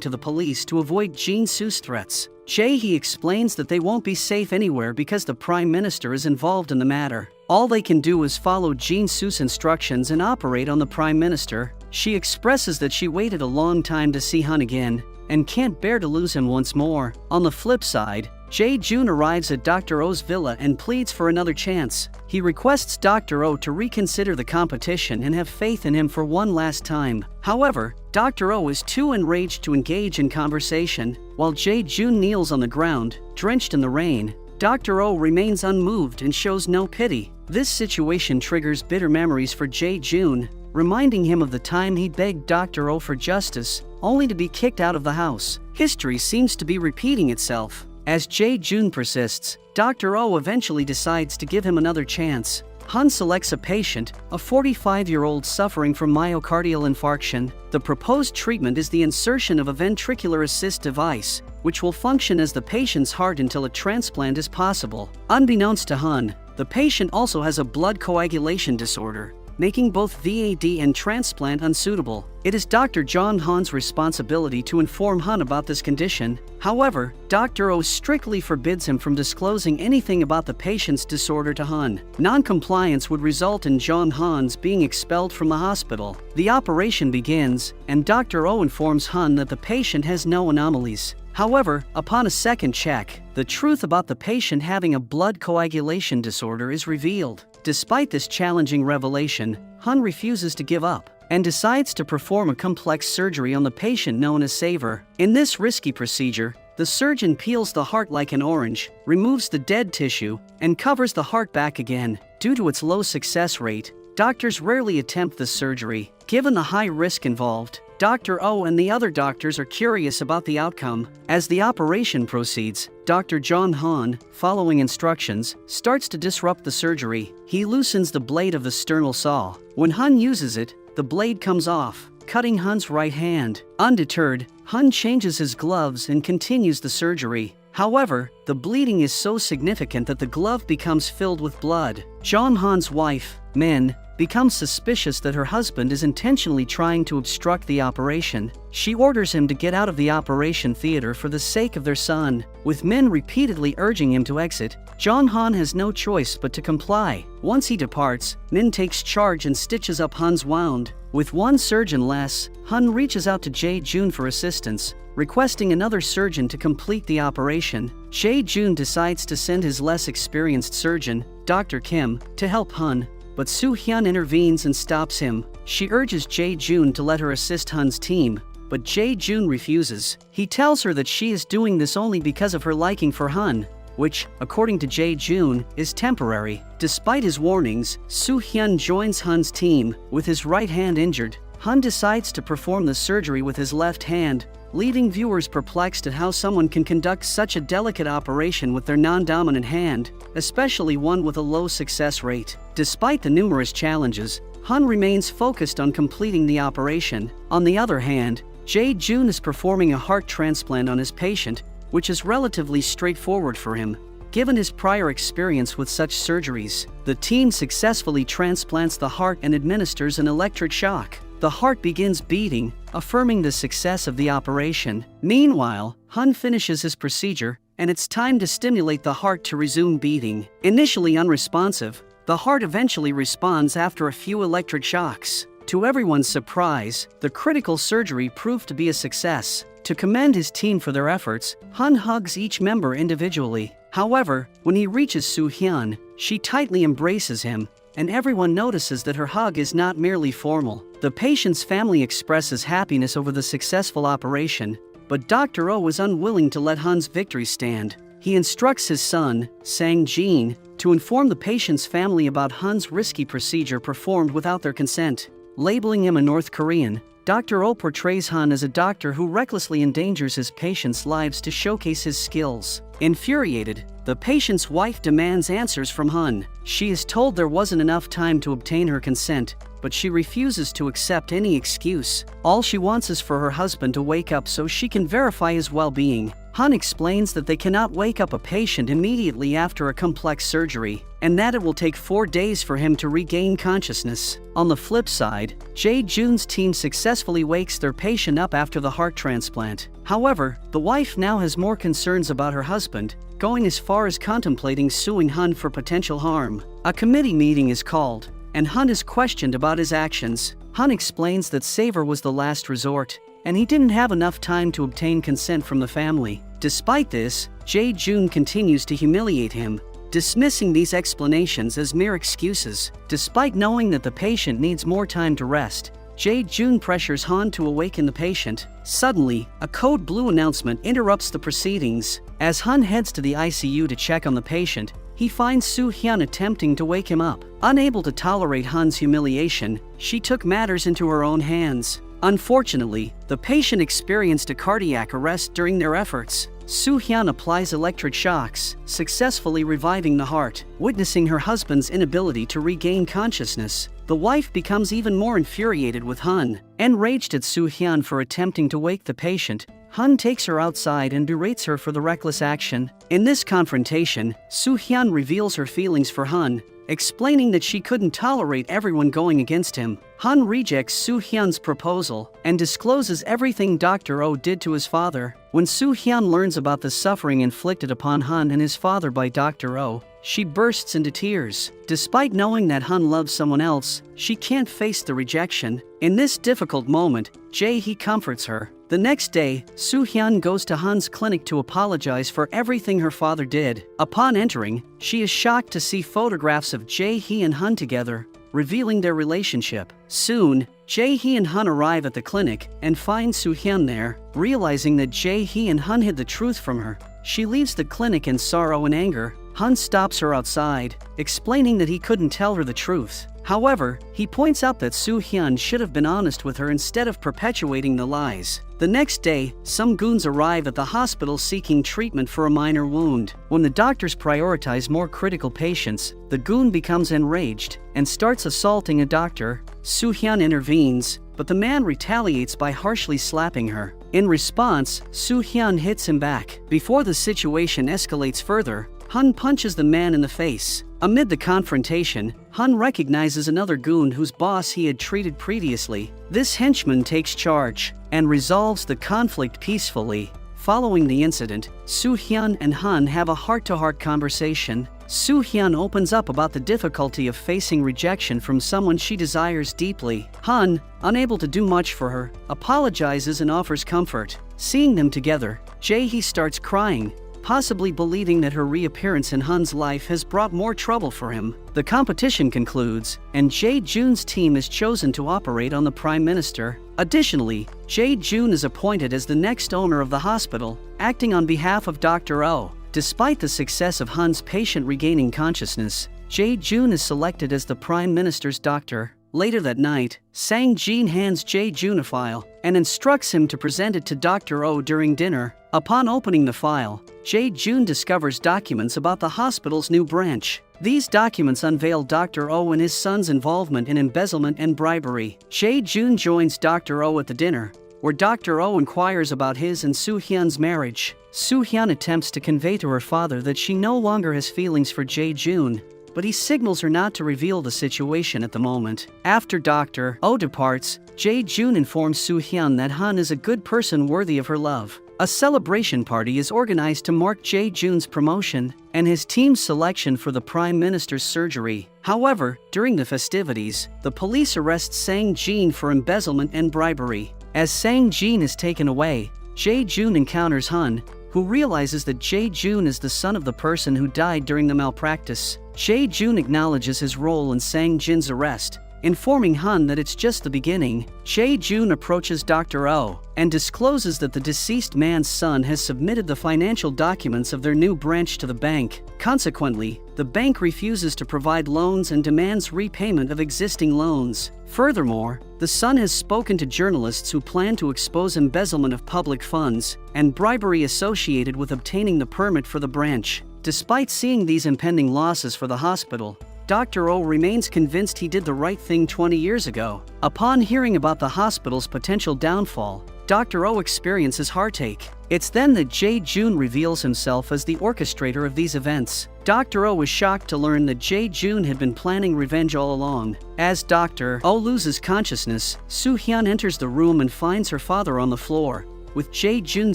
to the police to avoid Jin-soo's threats. Jae-hee explains that they won't be safe anywhere because the Prime Minister is involved in the matter. All they can do is follow Jin-soo's instructions and operate on the Prime Minister. She expresses that she waited a long time to see Hun again and can't bear to lose him once more. On the flip side, Jae-jun arrives at Dr. Oh's villa and pleads for another chance. He requests Dr. Oh to reconsider the competition and have faith in him for one last time. However, Dr. Oh is too enraged to engage in conversation. While Jae-jun kneels on the ground, drenched in the rain, Dr. Oh remains unmoved and shows no pity. This situation triggers bitter memories for Jae-jun, reminding him of the time he begged Dr. Oh for justice, only to be kicked out of the house. History seems to be repeating itself. As Jae-jun persists, Dr. Oh eventually decides to give him another chance. Hun selects a patient, a 45-year-old suffering from myocardial infarction. The proposed treatment is the insertion of a ventricular assist device, which will function as the patient's heart until a transplant is possible. Unbeknownst to Hun, the patient also has a blood coagulation disorder, making both VAD and transplant unsuitable. It is Dr. John Han's responsibility to inform Hun about this condition. However, Dr. Oh strictly forbids him from disclosing anything about the patient's disorder to Hun. Non-compliance would result in John Han's being expelled from the hospital. The operation begins, and Dr. Oh informs Hun that the patient has no anomalies. However, upon a second check, the truth about the patient having a blood coagulation disorder is revealed. Despite this challenging revelation, Hun refuses to give up and decides to perform a complex surgery on the patient known as Savor. In this risky procedure, the surgeon peels the heart like an orange, removes the dead tissue, and covers the heart back again. Due to its low success rate, doctors rarely attempt this surgery. Given the high risk involved, Dr. Oh and the other doctors are curious about the outcome. As the operation proceeds, Dr. John Han, following instructions, starts to disrupt the surgery. He loosens the blade of the sternal saw. When Hun uses it, the blade comes off, cutting Hun's right hand. Undeterred, Hun changes his gloves and continues the surgery. However, the bleeding is so significant that the glove becomes filled with blood. John Han's wife, Min, becomes suspicious that her husband is intentionally trying to obstruct the operation. She orders him to get out of the operation theater for the sake of their son. With Min repeatedly urging him to exit, John Han has no choice but to comply. Once he departs, Min takes charge and stitches up Hun's wound. With one surgeon less, Hun reaches out to Jae-jun for assistance, requesting another surgeon to complete the operation. Jae-jun decides to send his less experienced surgeon, Dr. Kim, to help Hun, but Soo-hyun intervenes and stops him. She urges Jae-jun to let her assist Hun's team, but Jae-jun refuses. He tells her that she is doing this only because of her liking for Hun, which, according to Jae-jun, is temporary. Despite his warnings, Soo-hyun joins Hun's team. With his right hand injured, Hun decides to perform the surgery with his left hand, leaving viewers perplexed at how someone can conduct such a delicate operation with their non-dominant hand, especially one with a low success rate. Despite the numerous challenges, Hun remains focused on completing the operation. On the other hand, Jae-jun is performing a heart transplant on his patient, which is relatively straightforward for him. Given his prior experience with such surgeries, the team successfully transplants the heart and administers an electric shock. The heart begins beating, affirming the success of the operation. Meanwhile, Hun finishes his procedure, and it's time to stimulate the heart to resume beating. Initially unresponsive, the heart eventually responds after a few electric shocks. To everyone's surprise, the critical surgery proved to be a success. To commend his team for their efforts, Hun hugs each member individually. However, when he reaches Soo-hyun, she tightly embraces him, and everyone notices that her hug is not merely formal. The patient's family expresses happiness over the successful operation, but Dr. Oh is unwilling to let Hun's victory stand. He instructs his son, Sang-jin, to inform the patient's family about Hun's risky procedure performed without their consent. Labeling him a North Korean, Dr. Oh portrays Han as a doctor who recklessly endangers his patients' lives to showcase his skills. Infuriated, the patient's wife demands answers from Han. She is told there wasn't enough time to obtain her consent, but she refuses to accept any excuse. All she wants is for her husband to wake up so she can verify his well-being. Han explains that they cannot wake up a patient immediately after a complex surgery, and that it will take 4 days for him to regain consciousness. On the flip side, Jae-jun's team successfully wakes their patient up after the heart transplant. However, the wife now has more concerns about her husband, going as far as contemplating suing Han for potential harm. A committee meeting is called, and Han is questioned about his actions. Han explains that savor was the last resort, and he didn't have enough time to obtain consent from the family. Despite this, Jae-jun continues to humiliate him, dismissing these explanations as mere excuses. Despite knowing that the patient needs more time to rest, Jae-jun pressures Han to awaken the patient. Suddenly, a code blue announcement interrupts the proceedings. As Han heads to the ICU to check on the patient, he finds Soo-hyun attempting to wake him up. Unable to tolerate Han's humiliation, she took matters into her own hands. Unfortunately, the patient experienced a cardiac arrest during their efforts. Soo-hyun applies electric shocks, successfully reviving the heart. Witnessing her husband's inability to regain consciousness, the wife becomes even more infuriated with Han. Enraged at Soo-hyun for attempting to wake the patient, Han takes her outside and berates her for the reckless action. In this confrontation, Soo-hyun reveals her feelings for Han, explaining that she couldn't tolerate everyone going against him. Han rejects Soo-hyun's proposal and discloses everything Dr. Oh did to his father. When Soo-hyun learns about the suffering inflicted upon Han and his father by Dr. Oh, she bursts into tears. Despite knowing that Han loves someone else, she can't face the rejection. In this difficult moment, Jae-hee comforts her. The next day, Soo-hyun goes to Han's clinic to apologize for everything her father did. Upon entering, she is shocked to see photographs of Jae-hee and Han together, revealing their relationship. Soon, Jae-hee and Han arrive at the clinic and find Soo-hyun there. Realizing that Jae-hee and Han hid the truth from her, she leaves the clinic in sorrow and anger. Han stops her outside, explaining that he couldn't tell her the truth. However, he points out that Soo-hyun should have been honest with her instead of perpetuating the lies. The next day, some goons arrive at the hospital seeking treatment for a minor wound. When the doctors prioritize more critical patients, the goon becomes enraged and starts assaulting a doctor. Soo-hyun intervenes, but the man retaliates by harshly slapping her. In response, Soo-hyun hits him back. Before the situation escalates further, Han punches the man in the face. Amid the confrontation, Han recognizes another goon whose boss he had treated previously. This henchman takes charge and resolves the conflict peacefully. Following the incident, Soo-hyun and Han have a heart-to-heart conversation. Soo-hyun opens up about the difficulty of facing rejection from someone she desires deeply. Han, unable to do much for her, apologizes and offers comfort. Seeing them together, Jae-hee starts crying, possibly believing that her reappearance in Han's life has brought more trouble for him. The competition concludes, and Jae-jun's team is chosen to operate on the Prime Minister. Additionally, Jae-jun is appointed as the next owner of the hospital, acting on behalf of Dr. Oh. Despite the success of Han's patient regaining consciousness, Jae-jun is selected as the Prime Minister's doctor. Later that night, Sang-jin hands Jae-jun a file and instructs him to present it to Dr. Oh during dinner. Upon opening the file, Jae-jun discovers documents about the hospital's new branch. These documents unveil Dr. Oh and his son's involvement in embezzlement and bribery. Jae-jun joins Dr. Oh at the dinner, where Dr. Oh inquires about his and Soo-hyun's marriage. Soo-hyun attempts to convey to her father that she no longer has feelings for Jae-jun, but he signals her not to reveal the situation at the moment. After Dr. Oh departs, Jae-jun informs Soo-hyun that Han is a good person worthy of her love. A celebration party is organized to mark Jae-jun's promotion and his team's selection for the Prime Minister's surgery. However, during the festivities, the police arrest Sang-jin for embezzlement and bribery. As Sang-jin is taken away, Jae-jun encounters Han, who realizes that Jae-jun is the son of the person who died during the malpractice. Jae-jun acknowledges his role in Sang-jin's arrest, informing Hun that it's just the beginning. Jae-jun approaches Dr. Oh and discloses that the deceased man's son has submitted the financial documents of their new branch to the bank. Consequently, the bank refuses to provide loans and demands repayment of existing loans. Furthermore, the son has spoken to journalists who plan to expose embezzlement of public funds and bribery associated with obtaining the permit for the branch. Despite seeing these impending losses for the hospital, Dr. Oh remains convinced he did the right thing 20 years ago. Upon hearing about the hospital's potential downfall, Dr. Oh experiences heartache. It's then that Jae-jun reveals himself as the orchestrator of these events. Dr. Oh is shocked to learn that Jae-jun had been planning revenge all along. As Dr. Oh loses consciousness, Soo-hyun enters the room and finds her father on the floor, with Jae-jun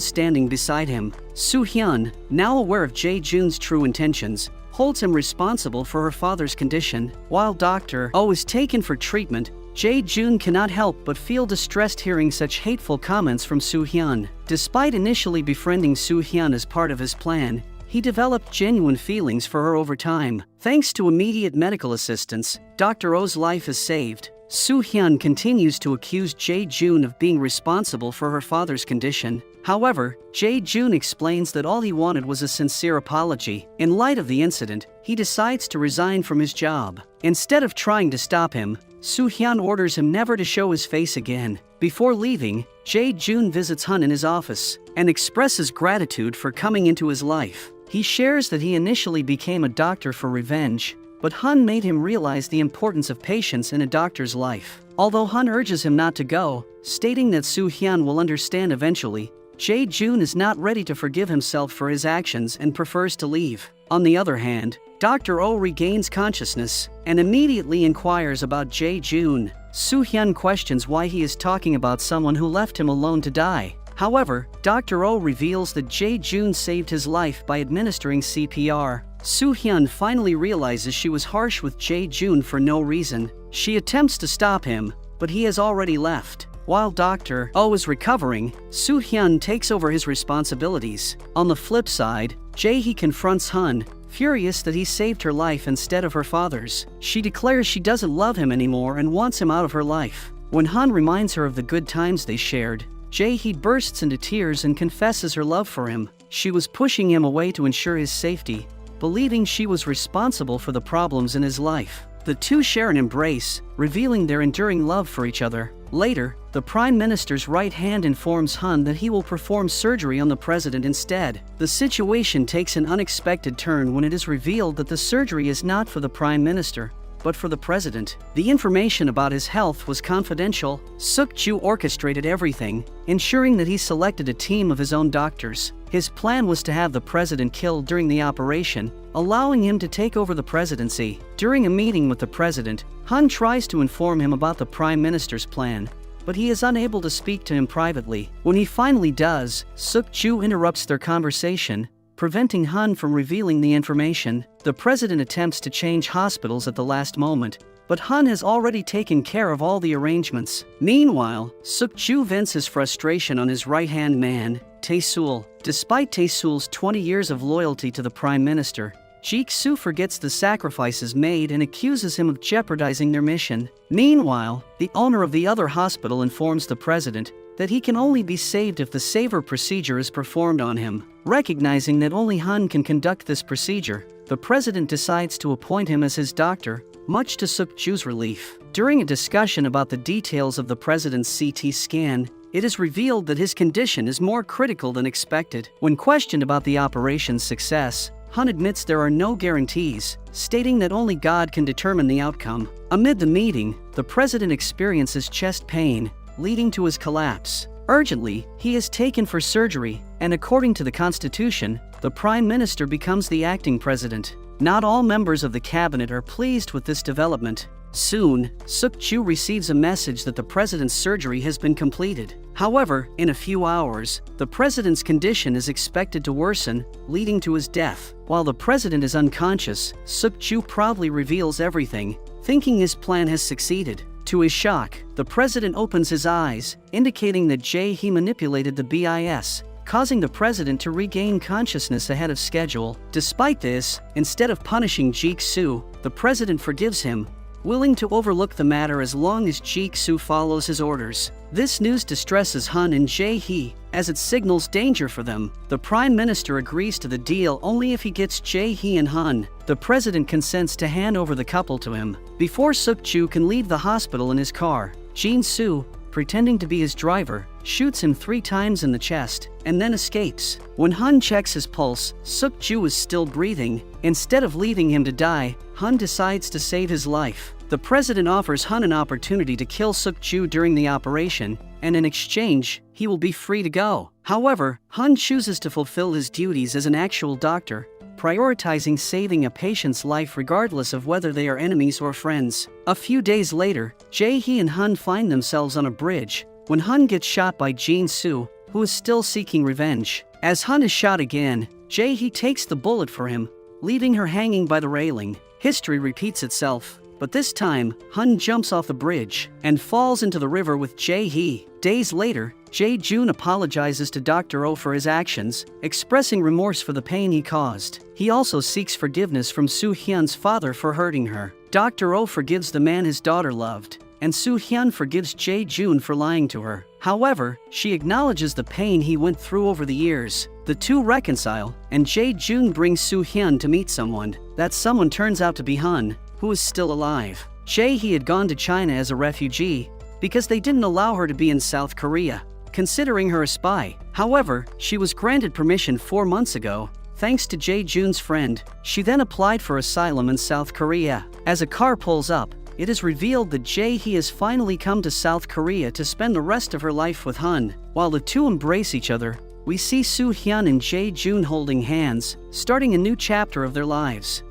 standing beside him. Soo-hyun, now aware of Jae-jun's true intentions, holds him responsible for her father's condition. While Dr. Oh is taken for treatment, Jae-jun cannot help but feel distressed hearing such hateful comments from Soo-hyun. Despite initially befriending Soo-hyun as part of his plan, he developed genuine feelings for her over time. Thanks to immediate medical assistance, Dr. Oh's life is saved. Soo-hyun continues to accuse Jae-jun of being responsible for her father's condition. However, Jae-jun explains that all he wanted was a sincere apology. In light of the incident, he decides to resign from his job. Instead of trying to stop him, Soo-hyun orders him never to show his face again. Before leaving, Jae-jun visits Hun in his office and expresses gratitude for coming into his life. He shares that he initially became a doctor for revenge, but Hun made him realize the importance of patience in a doctor's life. Although Hun urges him not to go, stating that Soo-hyun will understand eventually, Jae-jun is not ready to forgive himself for his actions and prefers to leave. On the other hand, Dr. Oh regains consciousness and immediately inquires about Jae-jun. Soo-hyun questions why he is talking about someone who left him alone to die. However, Dr. Oh reveals that Jae-jun saved his life by administering CPR. Soo-hyun finally realizes she was harsh with Jae-jun for no reason. She attempts to stop him, but he has already left. While Dr. Oh is recovering, Soo-hyun takes over his responsibilities. On the flip side, Jae-hee confronts Hun, furious that he saved her life instead of her father's. She declares she doesn't love him anymore and wants him out of her life. When Hun reminds her of the good times they shared, Jae-hee bursts into tears and confesses her love for him. She was pushing him away to ensure his safety, believing she was responsible for the problems in his life. The two share an embrace, revealing their enduring love for each other. Later, the Prime Minister's right hand informs Hun that he will perform surgery on the president instead. The situation takes an unexpected turn when it is revealed that the surgery is not for the Prime Minister, but for the president. The information about his health was confidential. Suk-ju orchestrated everything, ensuring that he selected a team of his own doctors. His plan was to have the president killed during the operation, allowing him to take over the presidency. During a meeting with the president, Hun tries to inform him about the prime minister's plan, but he is unable to speak to him privately. When he finally does, Suk-ju interrupts their conversation, preventing Hun from revealing the information. The president attempts to change hospitals at the last moment, but Hun has already taken care of all the arrangements. Meanwhile, Suk-ju vents his frustration on his right-hand man, Tae-sul. Despite Tae-sul's 20 years of loyalty to the prime minister, Jik-soo forgets the sacrifices made and accuses him of jeopardizing their mission. Meanwhile, the owner of the other hospital informs the president that he can only be saved if the saver procedure is performed on him. Recognizing that only Hun can conduct this procedure, the president decides to appoint him as his doctor, much to Suk-ju's relief. During a discussion about the details of the president's CT scan, it is revealed that his condition is more critical than expected. When questioned about the operation's success, Hun admits there are no guarantees, stating that only God can determine the outcome. Amid the meeting, the president experiences chest pain, leading to his collapse. Urgently, he is taken for surgery, and according to the Constitution, the Prime Minister becomes the acting president. Not all members of the cabinet are pleased with this development. Soon, Suk-ju receives a message that the president's surgery has been completed. However, in a few hours, the president's condition is expected to worsen, leading to his death. While the president is unconscious, Suk-ju proudly reveals everything, thinking his plan has succeeded. To his shock, the president opens his eyes, indicating that Jae-hee manipulated the BIS, causing the president to regain consciousness ahead of schedule. Despite this, instead of punishing Jik-soo, the president forgives him, willing to overlook the matter as long as Jik-soo follows his orders. This news distresses Hun and Jae-hee, as it signals danger for them. The Prime Minister agrees to the deal only if he gets Jae-hee and Hun. The President consents to hand over the couple to him. Before Suk-ju can leave the hospital in his car, Jin-soo, pretending to be his driver, shoots him 3 times in the chest, and then escapes. When Hun checks his pulse, Suk-ju is still breathing. Instead of leaving him to die, Hun decides to save his life. The president offers Hun an opportunity to kill Suk-ju during the operation, and in exchange, he will be free to go. However, Hun chooses to fulfill his duties as an actual doctor, prioritizing saving a patient's life regardless of whether they are enemies or friends. A few days later, Jae-hee and Hun find themselves on a bridge, when Hun gets shot by Jin-soo, who is still seeking revenge. As Hun is shot again, Jae-hee takes the bullet for him, leaving her hanging by the railing. History repeats itself, but this time, Hun jumps off the bridge and falls into the river with Jae-hee. Days later, Jae-jun apologizes to Dr. Oh for his actions, expressing remorse for the pain he caused. He also seeks forgiveness from Soo-hyun's father for hurting her. Dr. Oh forgives the man his daughter loved, and Soo-hyun forgives Jae-jun for lying to her. However, she acknowledges the pain he went through over the years. The two reconcile, and Jae-jun brings Soo-hyun to meet someone. That someone turns out to be Hun, who is still alive. Jae-hee had gone to China as a refugee because they didn't allow her to be in South Korea, considering her a spy. However, she was granted permission 4 months ago, thanks to Jae-jun's friend. She then applied for asylum in South Korea. As a car pulls up, it is revealed that Jae-hee has finally come to South Korea to spend the rest of her life with Hun. While the two embrace each other, we see Soo-hyun and Jae-jun holding hands, starting a new chapter of their lives.